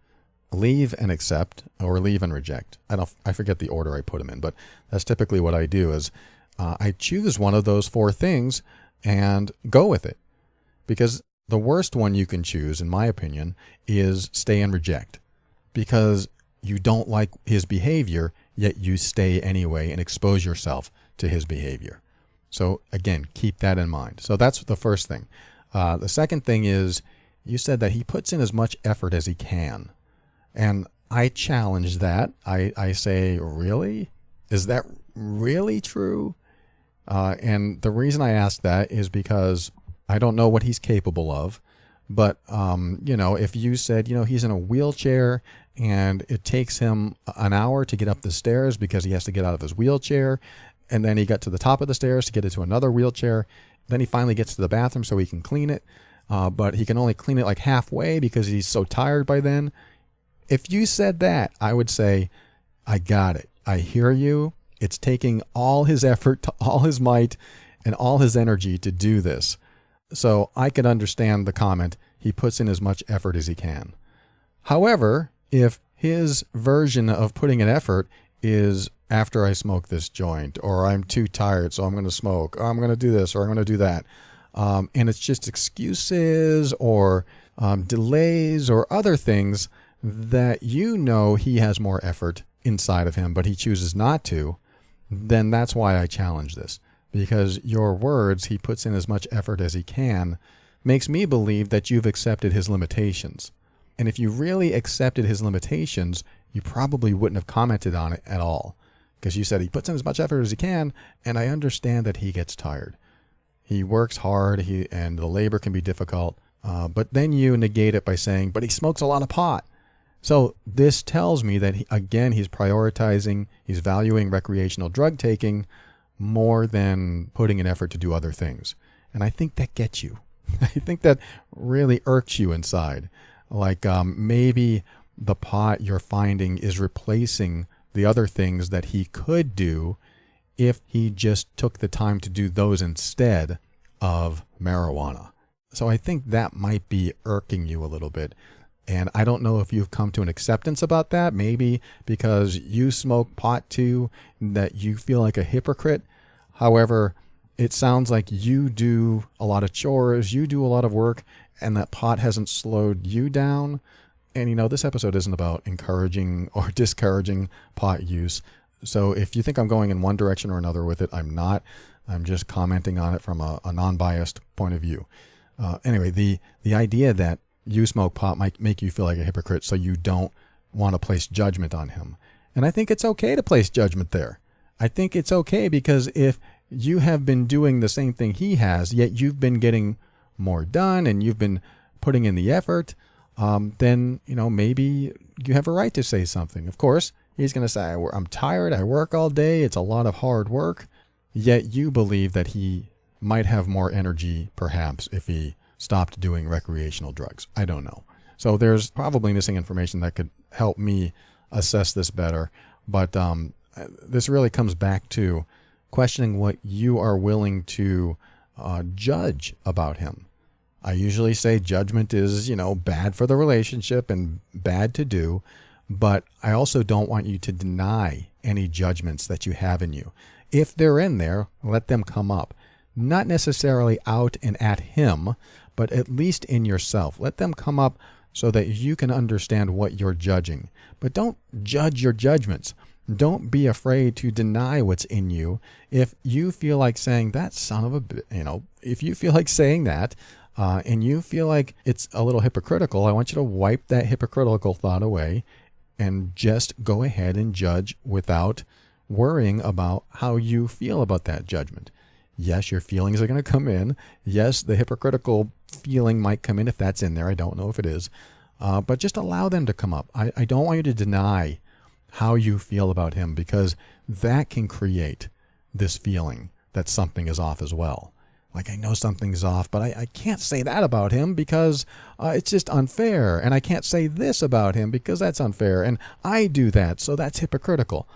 Speaker 1: leave and accept, or leave and reject. I forget the order I put them in, but that's typically what I do, is I choose one of those 4 things and go with it. Because the worst one you can choose, in my opinion, is stay and reject. Because you don't like his behavior, yet you stay anyway and expose yourself to his behavior. So again, keep that in mind. So that's the first thing. The second thing is, you said that he puts in as much effort as he can. And I challenge that. I say, really? Is that really true? And the reason I ask that is because I don't know what he's capable of. But, if you said, he's in a wheelchair and it takes him an hour to get up the stairs because he has to get out of his wheelchair, and then he got to the top of the stairs to get into another wheelchair, then he finally gets to the bathroom so he can clean it, but he can only clean it like halfway because he's so tired by then. If you said that, I would say, I got it. I hear you. It's taking all his effort, all his might, and all his energy to do this. So I could understand the comment, he puts in as much effort as he can. However, if his version of putting an effort is, after I smoke this joint, or I'm too tired so I'm going to smoke, or I'm going to do this, or I'm going to do that, and it's just excuses or delays or other things that he has more effort inside of him, but he chooses not to, then that's why I challenge this. Because your words, he puts in as much effort as he can, makes me believe that you've accepted his limitations. And if you really accepted his limitations, you probably wouldn't have commented on it at all. Because you said he puts in as much effort as he can, and I understand that he gets tired. He works hard, and the labor can be difficult. But then you negate it by saying, but he smokes a lot of pot. So this tells me that, he's prioritizing, he's valuing recreational drug taking more than putting an effort to do other things. And I think that gets you. I think that really irks you inside. Like maybe the pot you're finding is replacing the other things that he could do if he just took the time to do those instead of marijuana. So I think that might be irking you a little bit. And I don't know if you've come to an acceptance about that, maybe because you smoke pot too, that you feel like a hypocrite. However, it sounds like you do a lot of chores, you do a lot of work, and that pot hasn't slowed you down. And this episode isn't about encouraging or discouraging pot use. So if you think I'm going in one direction or another with it, I'm not. I'm just commenting on it from a non-biased point of view. Anyway, the idea that you smoke pot might make you feel like a hypocrite, so you don't want to place judgment on him. And I think it's okay to place judgment there. I think it's okay because if you have been doing the same thing he has, yet you've been getting more done and you've been putting in the effort, then, maybe you have a right to say something. Of course, he's going to say, I'm tired, I work all day, it's a lot of hard work. Yet you believe that he might have more energy, perhaps, if he stopped doing recreational drugs. I don't know. So there's probably missing information that could help me assess this better. But this really comes back to questioning what you are willing to judge about him. I usually say judgment is, bad for the relationship and bad to do, but I also don't want you to deny any judgments that you have in you. If they're in there, let them come up. Not necessarily out and at him, but at least in yourself. Let them come up so that you can understand what you're judging. But don't judge your judgments. Don't be afraid to deny what's in you. If you feel like saying that son of a, if you feel like saying that, and you feel like it's a little hypocritical, I want you to wipe that hypocritical thought away and just go ahead and judge without worrying about how you feel about that judgment. Yes, your feelings are going to come in. Yes, the hypocritical feeling might come in if that's in there. I don't know if it is. But just allow them to come up. I don't want you to deny how you feel about him, because that can create this feeling that something is off as well. Like, I know something's off, but I can't say that about him because it's just unfair. And I can't say this about him because that's unfair. And I do that, so that's hypocritical.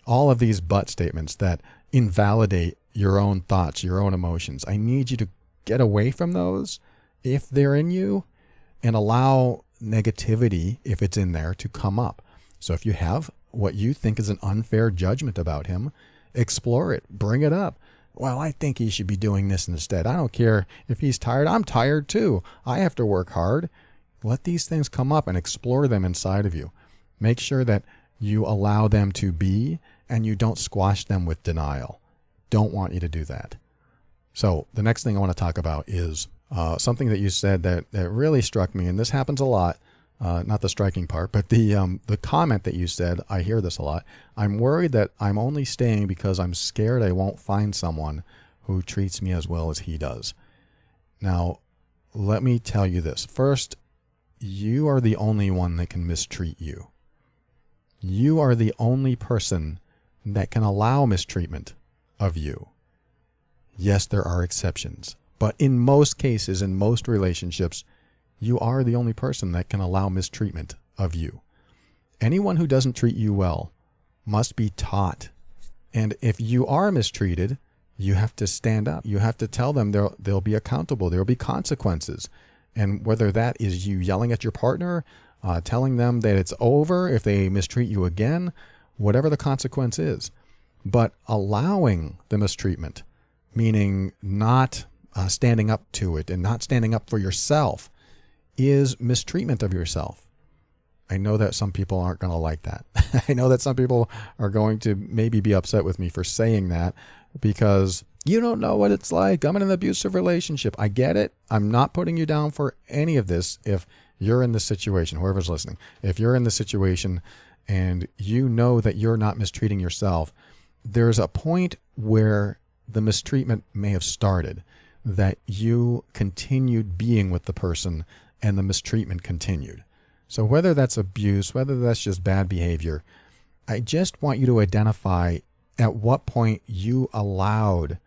Speaker 1: All of these but statements that invalidate your own thoughts, your own emotions. I need you to get away from those if they're in you and allow negativity, if it's in there, to come up. So if you have what you think is an unfair judgment about him, explore it, bring it up. Well, I think he should be doing this instead. I don't care if he's tired. I'm tired too. I have to work hard. Let these things come up and explore them inside of you. Make sure that you allow them to be and you don't squash them with denial. Don't want you to do that. So the next thing I want to talk about is something that you said that really struck me, and this happens a lot. Not the striking part, but the comment that you said, I hear this a lot. I'm worried that I'm only staying because I'm scared I won't find someone who treats me as well as he does. Now, let me tell you this. First, you are the only one that can mistreat you. You are the only person that can allow mistreatment of you. Yes, there are exceptions, but in most cases, in most relationships, you are the only person that can allow mistreatment of you. Anyone who doesn't treat you well must be taught. And if you are mistreated, you have to stand up. You have to tell them they'll be accountable. There will be consequences. And whether that is you yelling at your partner, telling them that it's over if they mistreat you again, whatever the consequence is. But allowing the mistreatment, meaning not standing up to it and not standing up for yourself, is mistreatment of yourself. I know that some people aren't going to like that. I know that some people are going to maybe be upset with me for saying that because you don't know what it's like. I'm in an abusive relationship. I get it. I'm not putting you down for any of this. If you're in this situation, whoever's listening, if you're in the situation and you know that you're not mistreating yourself, there's a point where the mistreatment may have started. that you continued being with the person and the mistreatment continued. So whether that's abuse, whether that's just bad behavior, I just want you to identify at what point you allowed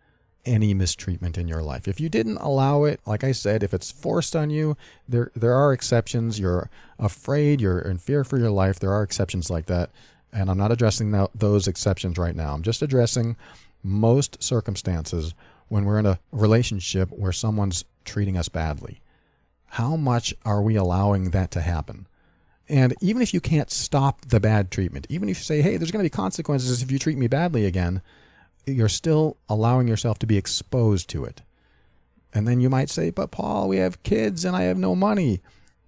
Speaker 1: any mistreatment in your life. If you didn't allow it, like I said, if it's forced on you, there are exceptions. You're afraid, you're in fear for your life. There are exceptions like that. And I'm not addressing those exceptions right now. I'm just addressing most circumstances when we're in a relationship where someone's treating us badly. How much are we allowing that to happen? And even if you can't stop the bad treatment, even if you say, hey, there's going to be consequences if you treat me badly again, you're still allowing yourself to be exposed to it. And then you might say, but Paul, we have kids and I have no money.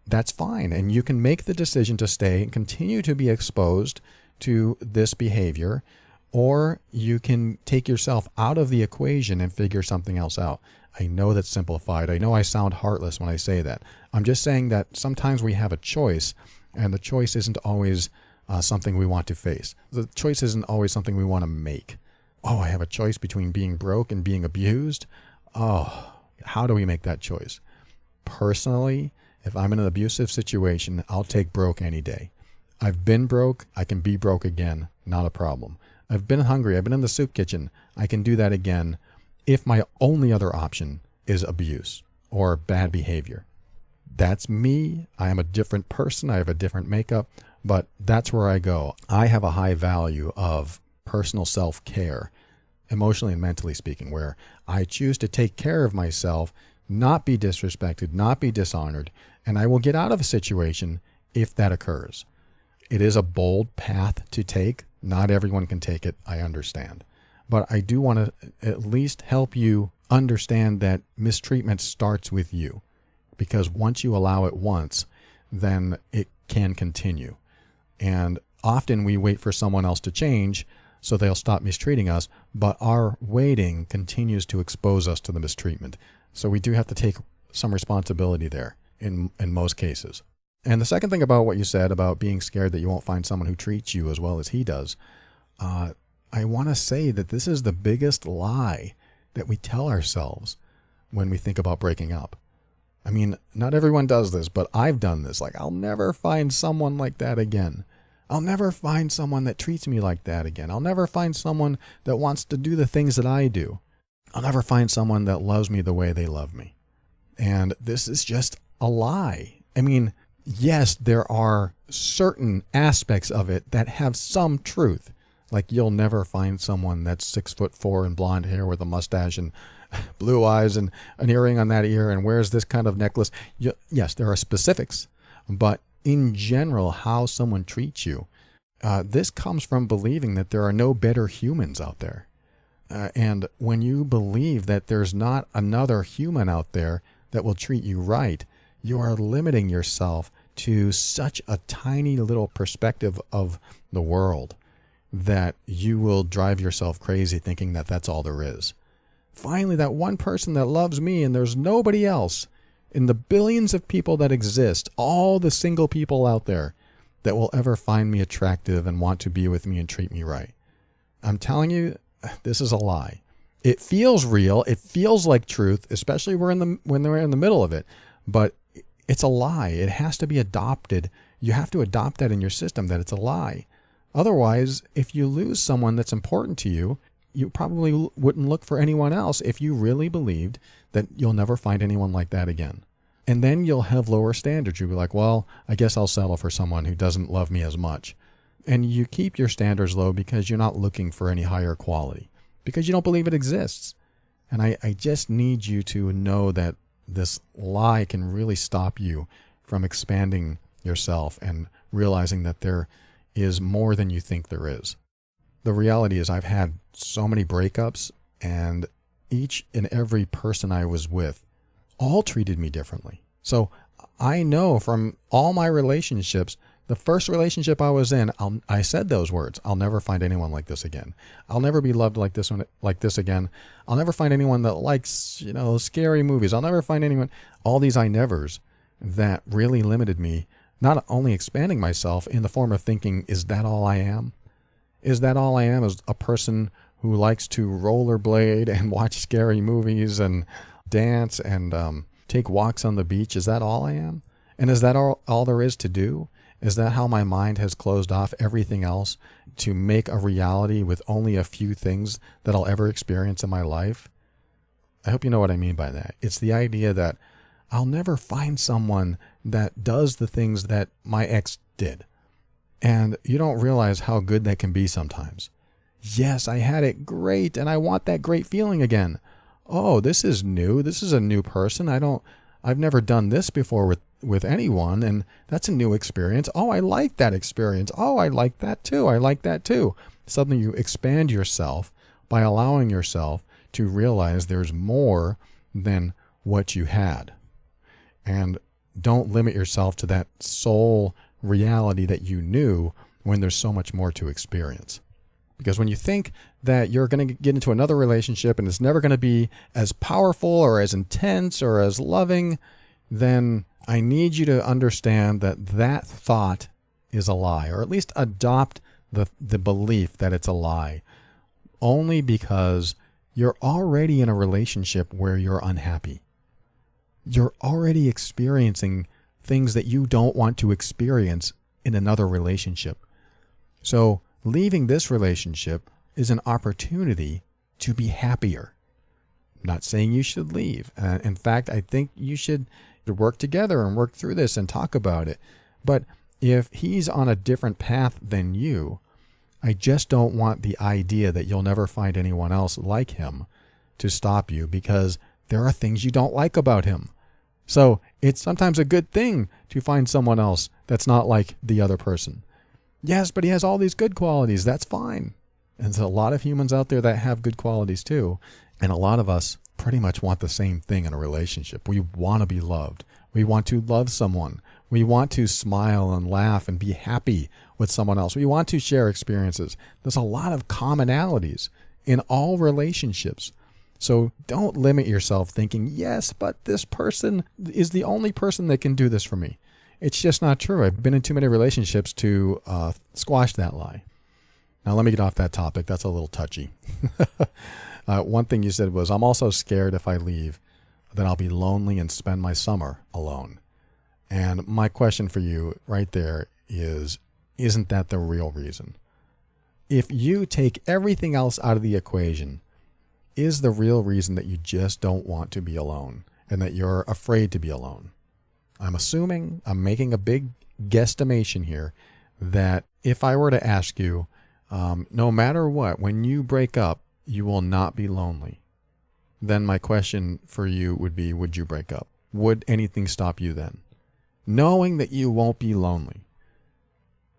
Speaker 1: That's fine. And you can make the decision to stay and continue to be exposed to this behavior, or you can take yourself out of the equation and figure something else out. I know that's simplified. I know I sound heartless when I say that. I'm just saying that sometimes we have a choice, and the choice isn't always something we want to face. The choice isn't always something we want to make. Oh, I have a choice between being broke and being abused. Oh, how do we make that choice? Personally, if I'm in an abusive situation, I'll take broke any day. I've been broke. I can be broke again. Not a problem. I've been hungry. I've been in the soup kitchen. I can do that again if my only other option is abuse or bad behavior. That's me. I am a different person. I have a different makeup, but that's where I go. I have a high value of personal self-care, emotionally and mentally speaking, where I choose to take care of myself, not be disrespected, not be dishonored, and I will get out of a situation if that occurs. It is a bold path to take. Not everyone can take it, I understand. But I do want to at least help you understand that mistreatment starts with you. Because once you allow it once, then it can continue. And often we wait for someone else to change so they'll stop mistreating us, but our waiting continues to expose us to the mistreatment. So we do have to take some responsibility there in most cases. And the second thing about what you said about being scared that you won't find someone who treats you as well as he does, I want to say that this is the biggest lie that we tell ourselves when we think about breaking up. I mean, not everyone does this, but I've done this. Like, I'll never find someone like that again. I'll never find someone that treats me like that again. I'll never find someone that wants to do the things that I do. I'll never find someone that loves me the way they love me. And this is just a lie. I mean, yes, there are certain aspects of it that have some truth. Like, you'll never find someone that's 6'4" and blonde hair with a mustache and blue eyes and an earring on that ear and wears this kind of necklace. Yes, there are specifics, but in general, how someone treats you, this comes from believing that there are no better humans out there. And when you believe that there's not another human out there that will treat you right, you are limiting yourself to such a tiny little perspective of the world that you will drive yourself crazy thinking that that's all there is. Finally, that one person that loves me and there's nobody else in the billions of people that exist, all the single people out there that will ever find me attractive and want to be with me and treat me right. I'm telling you, this is a lie. It feels real. It feels like truth, especially when they're in the middle of it. But it's a lie. It has to be adopted. You have to adopt that in your system, that it's a lie. Otherwise, if you lose someone that's important to you, you probably wouldn't look for anyone else if you really believed that you'll never find anyone like that again. And then you'll have lower standards. You'll be like, well, I guess I'll settle for someone who doesn't love me as much. And you keep your standards low because you're not looking for any higher quality, because you don't believe it exists. And I just need you to know that this lie can really stop you from expanding yourself and realizing that there is more than you think there is. The reality is I've had so many breakups, and each and every person I was with all treated me differently. So I know from all my relationships, the first relationship I was in, I said those words: I'll never find anyone like this again. I'll never be loved like this again. I'll never find anyone that likes, scary movies. I'll never find anyone. All these I nevers that really limited me, not only expanding myself in the form of thinking, is that all I am? Is that all I am? As a person who likes to rollerblade and watch scary movies and dance and take walks on the beach, is that all I am? And is that all there is to do? Is that how my mind has closed off everything else to make a reality with only a few things that I'll ever experience in my life? I hope you know what I mean by that. It's the idea that I'll never find someone that does the things that my ex did. And you don't realize how good that can be sometimes. Yes, I had it great and I want that great feeling again. Oh, this is new. This is a new person. I've never done this before with anyone, and that's a new experience. Oh, I like that experience. Oh, I like that too. I like that too. Suddenly you expand yourself by allowing yourself to realize there's more than what you had. And don't limit yourself to that sole reality that you knew when there's so much more to experience. Because when you think that you're going to get into another relationship and it's never going to be as powerful or as intense or as loving, then I need you to understand that that thought is a lie, or at least adopt the belief that it's a lie, only because you're already in a relationship where you're unhappy. You're already experiencing things that you don't want to experience in another relationship. So leaving this relationship is an opportunity to be happier. I'm not saying you should leave. In fact, I think you should work together and work through this and talk about it. But if he's on a different path than you, I just don't want the idea that you'll never find anyone else like him to stop you, because there are things you don't like about him. So it's sometimes a good thing to find someone else that's not like the other person. Yes, but he has all these good qualities. That's fine. And there's a lot of humans out there that have good qualities too. And a lot of us pretty much want the same thing in a relationship. We want to be loved. We want to love someone. We want to smile and laugh and be happy with someone else. We want to share experiences. There's a lot of commonalities in all relationships. So don't limit yourself thinking, yes, but this person is the only person that can do this for me. It's just not true. I've been in too many relationships to squash that lie. Now, let me get off that topic. That's a little touchy. One thing you said was, I'm also scared if I leave that I'll be lonely and spend my summer alone. And my question for you right there is, isn't that the real reason? If you take everything else out of the equation, is the real reason that you just don't want to be alone and that you're afraid to be alone? I'm making a big guesstimation here, that if I were to ask you, no matter what, when you break up, you will not be lonely, then my question for you would be, would you break up? Would anything stop you then? Knowing that you won't be lonely.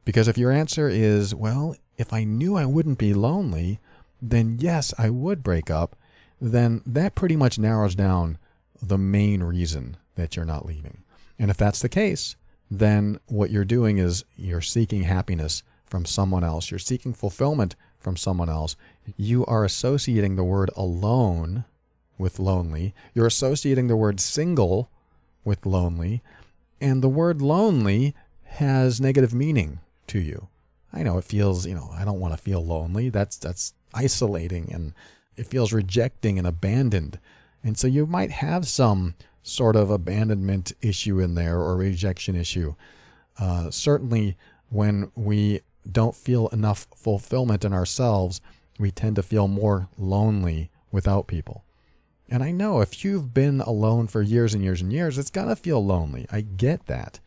Speaker 1: Because if your answer is, well, if I knew I wouldn't be lonely, then yes, I would break up, then that pretty much narrows down the main reason that you're not leaving. And if that's the case, then what you're doing is you're seeking happiness from someone else. You're seeking fulfillment from someone else. You are associating the word alone with lonely. You're associating the word single with lonely. And the word lonely has negative meaning to you. I know it feels, I don't want to feel lonely. That's isolating, and it feels rejecting and abandoned. And so you might have some sort of abandonment issue in there, or rejection issue. Certainly when we don't feel enough fulfillment in ourselves, we tend to feel more lonely without people. And I know if you've been alone for years and years and years, it's going to feel lonely. I get that.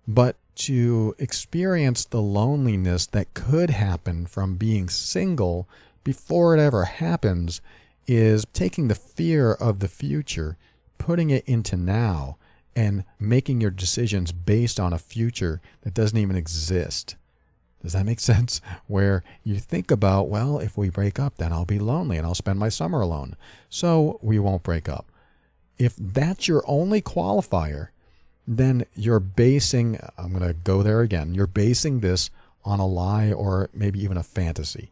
Speaker 1: But to experience the loneliness that could happen from being single before it ever happens is taking the fear of the future, putting it into now, and making your decisions based on a future that doesn't even exist. Does that make sense? Where you think about, well, if we break up, then I'll be lonely and I'll spend my summer alone. So we won't break up. If that's your only qualifier, then you're basing, I'm going to go there again, you're basing this on a lie or maybe even a fantasy.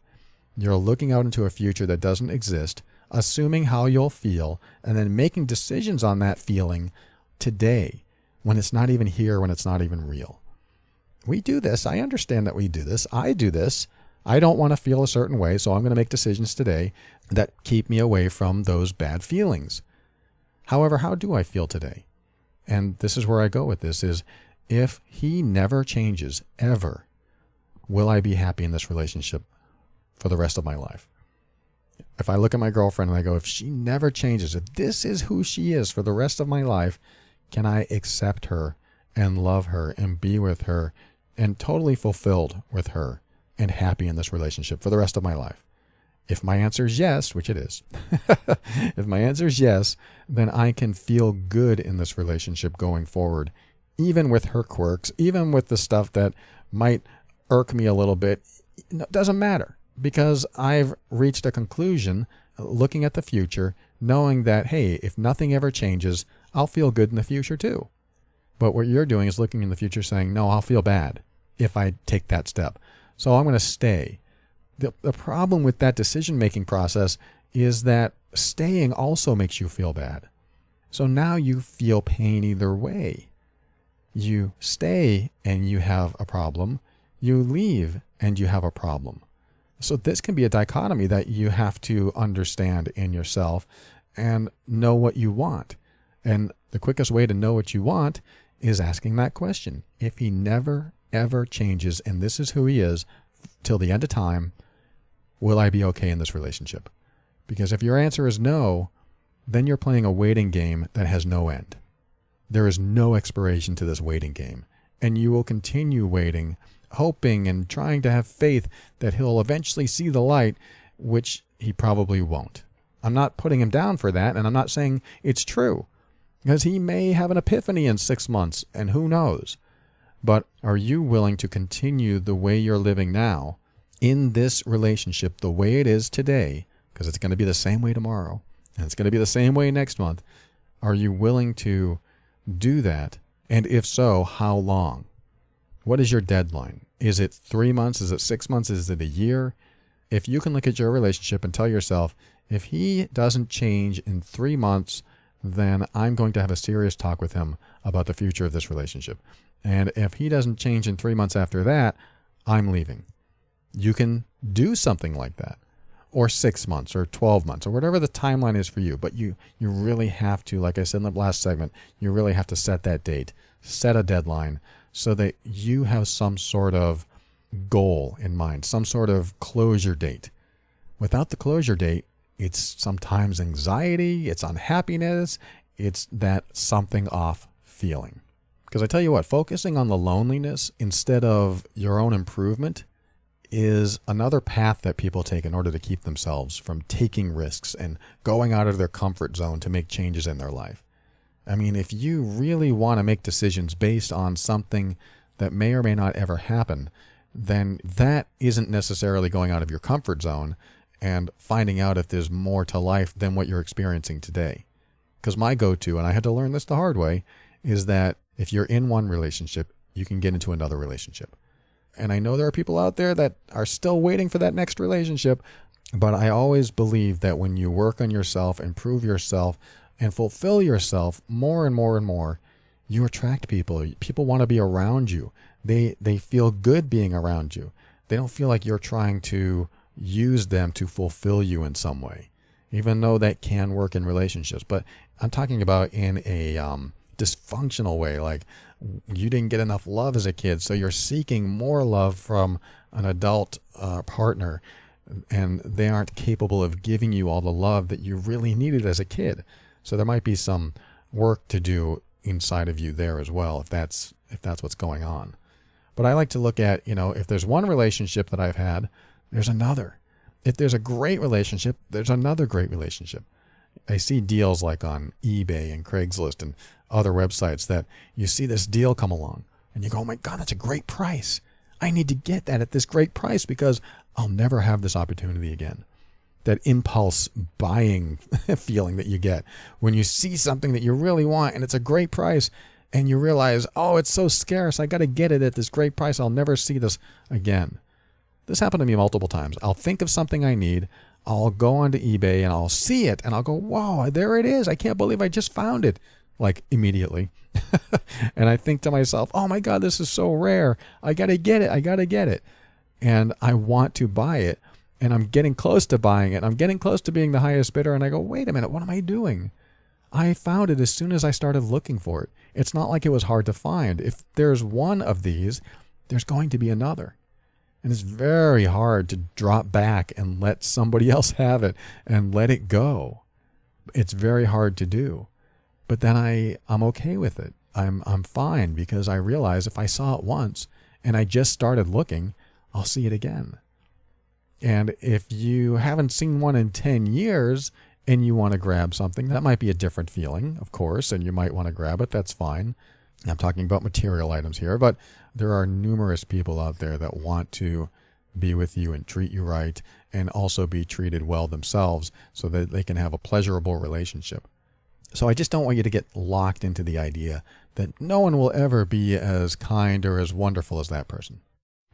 Speaker 1: You're looking out into a future that doesn't exist, assuming how you'll feel, and then making decisions on that feeling today when it's not even here, when it's not even real. We do this. I understand that we do this. I do this. I don't want to feel a certain way, so I'm going to make decisions today that keep me away from those bad feelings. However, how do I feel today? And this is where I go with this is, if he never changes ever, will I be happy in this relationship for the rest of my life? If I look at my girlfriend and I go, if she never changes, if this is who she is for the rest of my life, can I accept her and love her and be with her and totally fulfilled with her and happy in this relationship for the rest of my life? If my answer is yes, which it is, if my answer is yes, then I can feel good in this relationship going forward, even with her quirks, even with the stuff that might irk me a little bit. It doesn't matter, because I've reached a conclusion looking at the future, knowing that, hey, if nothing ever changes, I'll feel good in the future too. But what you're doing is looking in the future saying, no, I'll feel bad if I take that step, so I'm going to stay. The problem with that decision-making process is that staying also makes you feel bad. So now you feel pain either way. You stay and you have a problem. You leave and you have a problem. So this can be a dichotomy that you have to understand in yourself and know what you want. And the quickest way to know what you want is asking that question. If he never, ever changes, and this is who he is till the end of time, will I be okay in this relationship? Because if your answer is no, then you're playing a waiting game that has no end. There is no expiration to this waiting game. And you will continue waiting, hoping and trying to have faith that he'll eventually see the light, which he probably won't. I'm not putting him down for that, and I'm not saying it's true, because he may have an epiphany in 6 months, and who knows? But are you willing to continue the way you're living now in this relationship the way it is today, because it's going to be the same way tomorrow, and it's going to be the same way next month? Are you willing to do that? And if so, how long? What is your deadline? Is it 3 months? Is it 6 months? Is it a year? If you can look at your relationship and tell yourself, if he doesn't change in 3 months, then I'm going to have a serious talk with him about the future of this relationship. And if he doesn't change in 3 months after that, I'm leaving. You can do something like that, or 6 months or 12 months or whatever the timeline is for you. But you really have to, like I said in the last segment, you really have to set that date, set a deadline so that you have some sort of goal in mind, some sort of closure date. Without the closure date, it's sometimes anxiety, it's unhappiness, it's that something off feeling. Because I tell you what, focusing on the loneliness instead of your own improvement is another path that people take in order to keep themselves from taking risks and going out of their comfort zone to make changes in their life. I mean, if you really want to make decisions based on something that may or may not ever happen, then that isn't necessarily going out of your comfort zone and finding out if there's more to life than what you're experiencing today. Because my go-to, and I had to learn this the hard way, is that if you're in one relationship, you can get into another relationship. And I know there are people out there that are still waiting for that next relationship, but I always believe that when you work on yourself, improve yourself, and fulfill yourself more and more and more, you attract people. People want to be around you. They feel good being around you. They don't feel like you're trying to use them to fulfill you in some way, even though that can work in relationships. But I'm talking about in a dysfunctional way, like you didn't get enough love as a kid, so you're seeking more love from an adult partner, and they aren't capable of giving you all the love that you really needed as a kid. So there might be some work to do inside of you there as well, if that's what's going on. But I like to look at, if there's one relationship that I've had, there's another. If there's a great relationship, there's another great relationship. I see deals like on eBay and Craigslist and other websites that you see this deal come along and you go, oh my God, that's a great price. I need to get that at this great price because I'll never have this opportunity again. That impulse buying feeling that you get when you see something that you really want and it's a great price and you realize, oh, it's so scarce. I got to get it at this great price. I'll never see this again. This happened to me multiple times. I'll think of something I need. I'll go onto eBay and I'll see it and I'll go, wow, there it is. I can't believe I just found it. Like immediately. And I think to myself, oh my God, this is so rare. I got to get it. I got to get it. And I want to buy it. And I'm getting close to buying it. I'm getting close to being the highest bidder. And I go, wait a minute, what am I doing? I found it as soon as I started looking for it. It's not like it was hard to find. If there's one of these, there's going to be another. And it's very hard to drop back and let somebody else have it and let it go. It's very hard to do. But then I'm okay with it. I'm fine, because I realize if I saw it once and I just started looking, I'll see it again. And if you haven't seen one in 10 years and you want to grab something, that might be a different feeling, of course, and you might want to grab it. That's fine. I'm talking about material items here, but there are numerous people out there that want to be with you and treat you right, and also be treated well themselves so that they can have a pleasurable relationship. So I just don't want you to get locked into the idea that no one will ever be as kind or as wonderful as that person.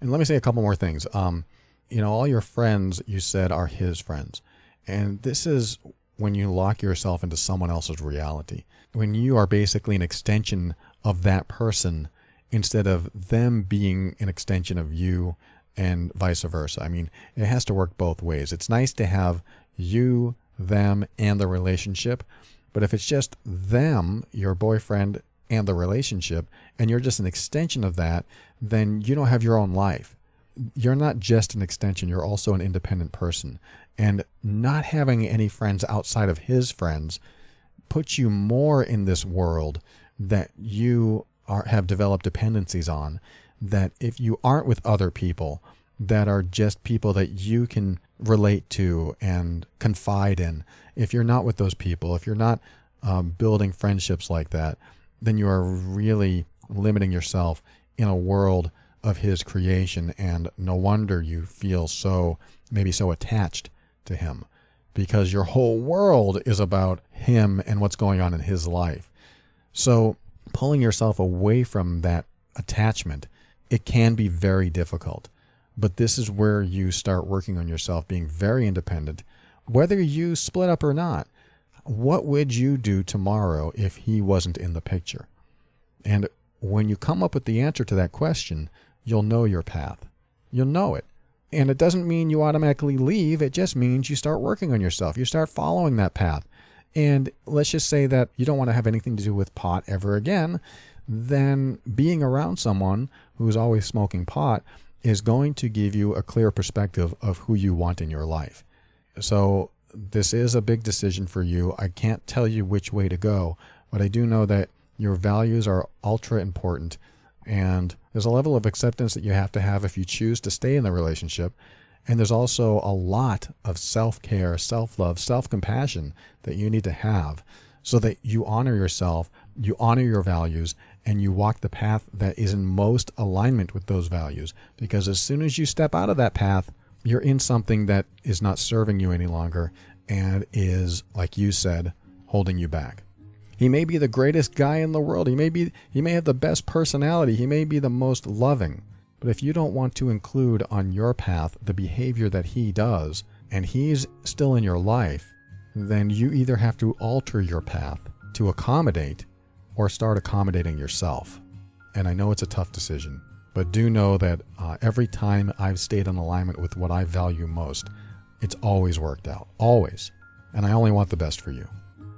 Speaker 1: And let me say a couple more things. All your friends, you said, are his friends. And this is when you lock yourself into someone else's reality. When you are basically an extension of that person instead of them being an extension of you, and vice versa. I mean, it has to work both ways. It's nice to have you, them, and the relationship. But if it's just them, your boyfriend, and the relationship, and you're just an extension of that, then you don't have your own life. You're not just an extension, you're also an independent person. And not having any friends outside of his friends puts you more in this world that you have developed dependencies on, that if you aren't with other people that are just people that you can relate to and confide in, if you're not with those people, if you're not building friendships like that, then you are really limiting yourself in a world of his creation. And no wonder you feel maybe so attached to him, because your whole world is about him and what's going on in his life. So pulling yourself away from that attachment, it can be very difficult. But this is where you start working on yourself, being very independent. Whether you split up or not, what would you do tomorrow if he wasn't in the picture? And when you come up with the answer to that question, you'll know your path. You'll know it. And it doesn't mean you automatically leave. It just means you start working on yourself. You start following that path. And let's just say that you don't want to have anything to do with pot ever again. Then being around someone who's always smoking pot is going to give you a clear perspective of who you want in your life. So this is a big decision for you. I can't tell you which way to go, but I do know that your values are ultra important, and there's a level of acceptance that you have to have if you choose to stay in the relationship. And there's also a lot of self-care, self-love, self-compassion that you need to have so that you honor yourself, you honor your values, and you walk the path that is in most alignment with those values. Because as soon as you step out of that path, you're in something that is not serving you any longer and is, like you said, holding you back. He may be the greatest guy in the world. He may have the best personality. He may be the most loving. But if you don't want to include on your path the behavior that he does, and he's still in your life, then you either have to alter your path to accommodate or start accommodating yourself. And I know it's a tough decision, but do know that every time I've stayed in alignment with what I value most, it's always worked out. Always. And I only want the best for you.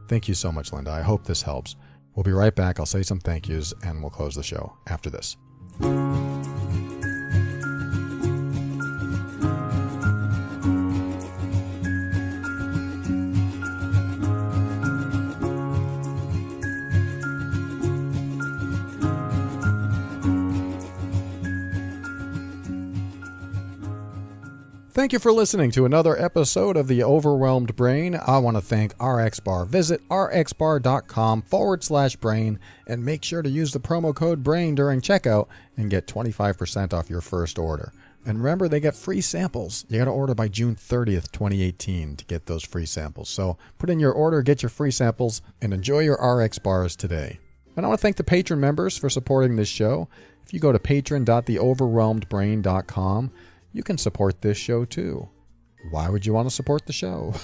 Speaker 1: Thank you so much, Linda. I hope this helps. We'll be right back. I'll say some thank yous, and we'll close the show after this. Thank you for listening to another episode of The Overwhelmed Brain. I want to thank RxBar. Visit rxbar.com/brain and make sure to use the promo code BRAIN during checkout and get 25% off your first order. And remember, they get free samples. You got to order by June 30th, 2018 to get those free samples. So put in your order, get your free samples, and enjoy your RX bars today. And I want to thank the patron members for supporting this show. If you go to patron.theoverwhelmedbrain.com, you can support this show too. Why would you want to support the show?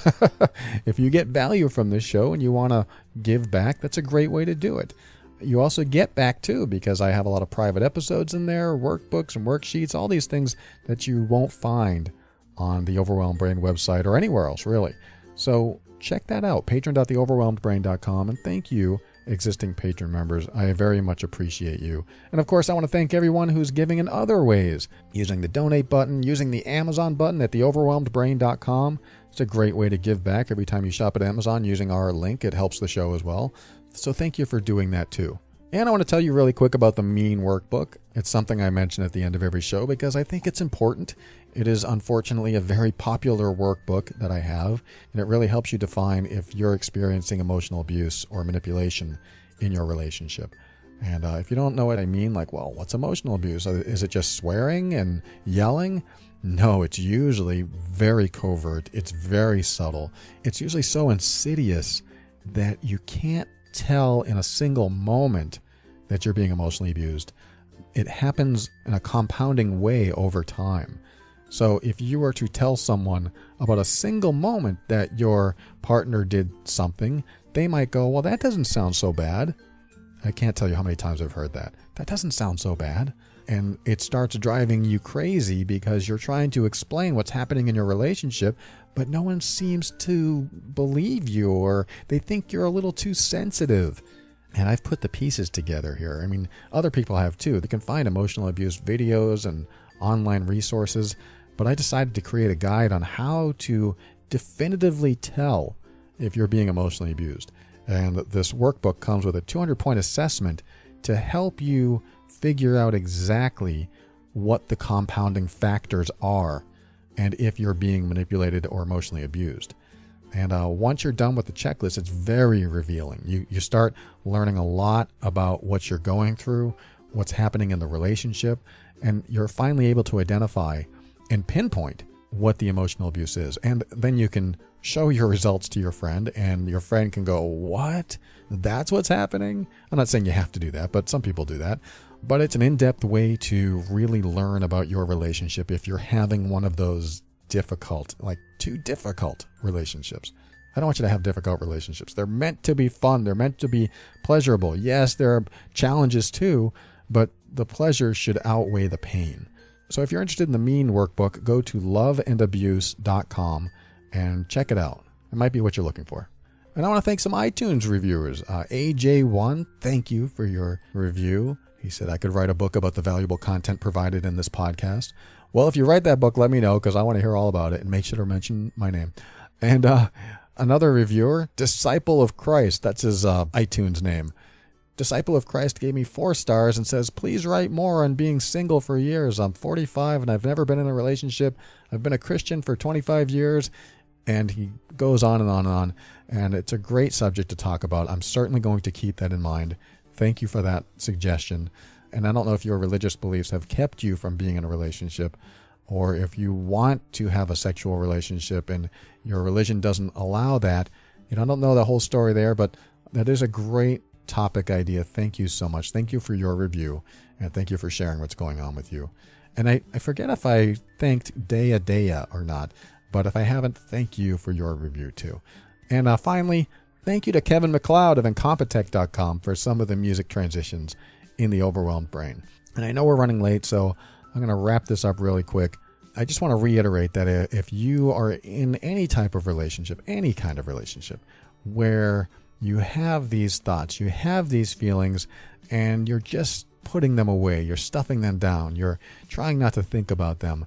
Speaker 1: If you get value from this show and you want to give back, that's a great way to do it. You also get back too, because I have a lot of private episodes in there, workbooks and worksheets, all these things that you won't find on the Overwhelmed Brain website or anywhere else, really. So check that out, patron.theoverwhelmedbrain.com. And thank you, existing patron members. I very much appreciate you. And of course, I want to thank everyone who's giving in other ways, using the donate button, using the Amazon button at theoverwhelmedbrain.com. It's a great way to give back every time you shop at Amazon using our link. It helps the show as well. So thank you for doing that too. And I want to tell you really quick about the Mean Workbook. It's something I mention at the end of every show because I think it's important. It is unfortunately a very popular workbook that I have, and it really helps you define if you're experiencing emotional abuse or manipulation in your relationship. And if you don't know what I mean, like, well, what's emotional abuse? Is it just swearing and yelling? No, it's usually very covert. It's very subtle. It's usually so insidious that you can't tell in a single moment that you're being emotionally abused. It happens in a compounding way over time. So if you were to tell someone about a single moment that your partner did something, they might go, well, that doesn't sound so bad. I can't tell you how many times I've heard that. That doesn't sound so bad. And it starts driving you crazy because you're trying to explain what's happening in your relationship, but no one seems to believe you, or they think you're a little too sensitive. And I've put the pieces together here. I mean, other people have too. They can find emotional abuse videos and online resources, but I decided to create a guide on how to definitively tell if you're being emotionally abused. And this workbook comes with a 200-point assessment to help you figure out exactly what the compounding factors are and if you're being manipulated or emotionally abused. And once you're done with the checklist, it's very revealing. You start learning a lot about what you're going through, what's happening in the relationship, and you're finally able to identify and pinpoint what the emotional abuse is. And then you can show your results to your friend, and your friend can go, what? That's what's happening? I'm not saying you have to do that, but some people do that. But it's an in-depth way to really learn about your relationship if you're having one of those difficult, like too difficult relationships. I don't want you to have difficult relationships. They're meant to be fun. They're meant to be pleasurable. Yes, there are challenges too, but the pleasure should outweigh the pain. So if you're interested in the Mean Workbook, go to loveandabuse.com and check it out. It might be what you're looking for. And I want to thank some iTunes reviewers. AJ1, thank you for your review. He said I could write a book about the valuable content provided in this podcast. Well, if you write that book, let me know because I want to hear all about it, and make sure to mention my name. And another reviewer, Disciple of Christ, that's his iTunes name. Disciple of Christ gave me 4 stars and says, please write more on being single for years. I'm 45 and I've never been in a relationship. I've been a Christian for 25 years. And he goes on and on and on. And it's a great subject to talk about. I'm certainly going to keep that in mind. Thank you for that suggestion. And I don't know if your religious beliefs have kept you from being in a relationship, or if you want to have a sexual relationship and your religion doesn't allow that. I don't know the whole story there, but that is a great topic idea. Thank you so much. Thank you for your review, and thank you for sharing what's going on with you. And I forget if I thanked Dea or not, but if I haven't, thank you for your review too. And finally, thank you to Kevin McLeod of Incompetech.com for some of the music transitions in The Overwhelmed Brain. And I know we're running late, so I'm going to wrap this up really quick. I just want to reiterate that if you are in any type of relationship, any kind of relationship, where you have these thoughts, you have these feelings, and you're just putting them away, you're stuffing them down, you're trying not to think about them,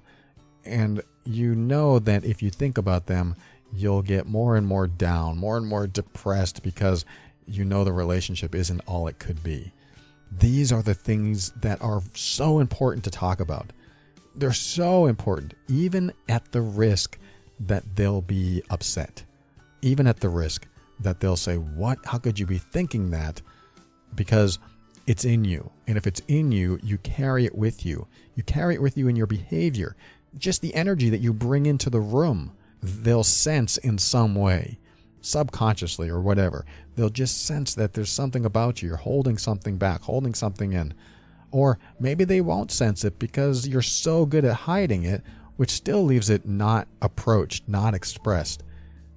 Speaker 1: and you know that if you think about them, you'll get more and more down, more and more depressed because you know the relationship isn't all it could be. These are the things that are so important to talk about. They're so important, even at the risk that they'll be upset, even at the risk that they'll say, what? How could you be thinking that? Because it's in you. And if it's in you, you carry it with you. You carry it with you in your behavior. Just the energy that you bring into the room, they'll sense in some way, subconsciously or whatever. They'll just sense that there's something about you. You're holding something back, holding something in. Or maybe they won't sense it because you're so good at hiding it, which still leaves it not approached, not expressed.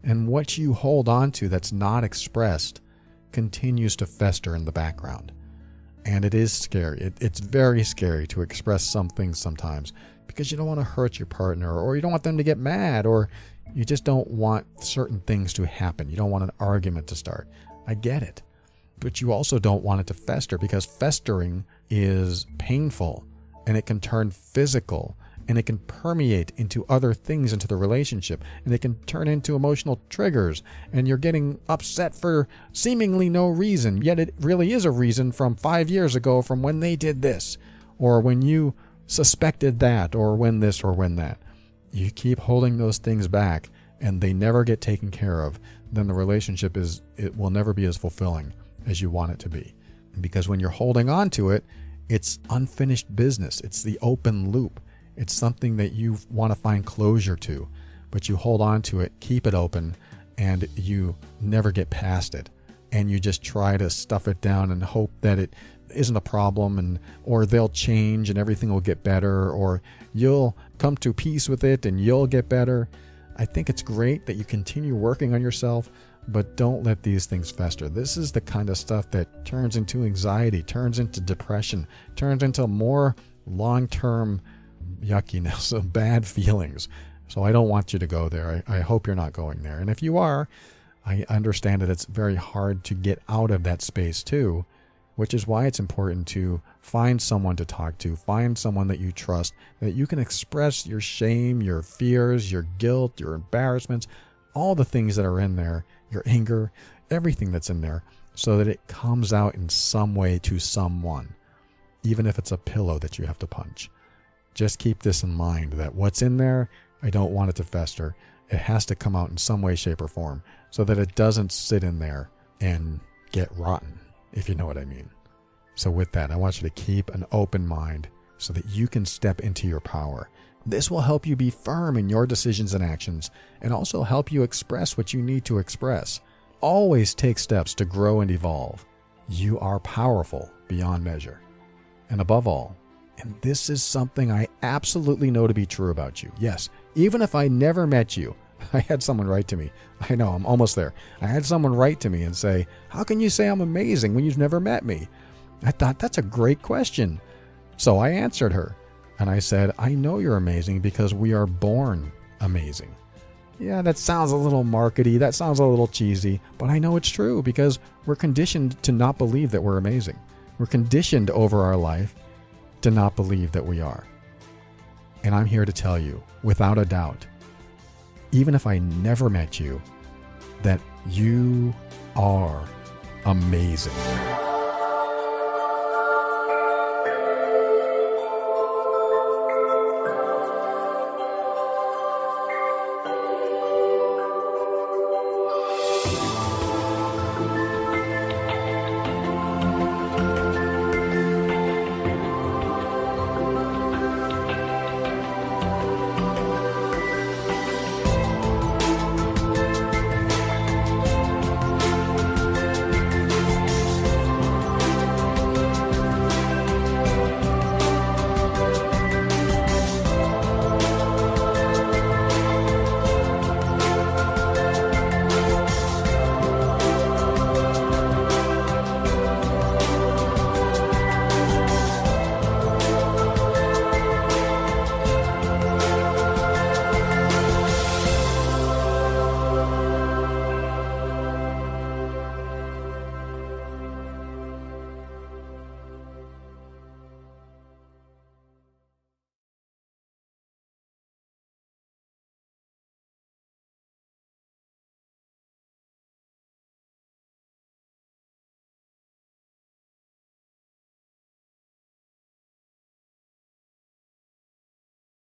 Speaker 1: And what you hold on to that's not expressed continues to fester in the background. And it is scary. It's very scary to express some things sometimes because you don't want to hurt your partner, or you don't want them to get mad, or you just don't want certain things to happen. You don't want an argument to start. I get it. But you also don't want it to fester, because festering is painful, and it can turn physical, and it can permeate into other things into the relationship, and it can turn into emotional triggers, and you're getting upset for seemingly no reason, yet it really is a reason from 5 years ago, from when they did this, or when you suspected that, or when this or when that. You keep holding those things back and they never get taken care of, then the relationship it will never be as fulfilling as you want it to be. Because when you're holding on to it, it's unfinished business. It's the open loop. It's something that you want to find closure to, but you hold on to it, keep it open, and you never get past it. And you just try to stuff it down and hope that it isn't a problem, or they'll change and everything will get better, or you'll come to peace with it and you'll get better. I think it's great that you continue working on yourself, but don't let these things fester. This is the kind of stuff that turns into anxiety, turns into depression, turns into more long-term yuckiness of bad feelings. So I don't want you to go there. I hope you're not going there. And if you are, I understand that it's very hard to get out of that space too, which is why it's important to find someone to talk to, find someone that you trust, that you can express your shame, your fears, your guilt, your embarrassments, all the things that are in there, your anger, everything that's in there, so that it comes out in some way to someone, even if it's a pillow that you have to punch. Just keep this in mind, that what's in there, I don't want it to fester. It has to come out in some way, shape, or form, so that it doesn't sit in there and get rotten, if you know what I mean. So with that, I want you to keep an open mind so that you can step into your power. This will help you be firm in your decisions and actions, and also help you express what you need to express. Always take steps to grow and evolve. You are powerful beyond measure. And above all, and this is something I absolutely know to be true about you. Yes, even if I never met you, I had someone write to me. I know, I'm almost there. I had someone write to me and say, "How can you say I'm amazing when you've never met me?" I thought, that's a great question. So I answered her, and I said, "I know you're amazing because we are born amazing." Yeah, that sounds a little markety. That sounds a little cheesy, but I know it's true because we're conditioned to not believe that we're amazing. We're conditioned over our life to not believe that we are. And I'm here to tell you, without a doubt, even if I never met you, that you are amazing.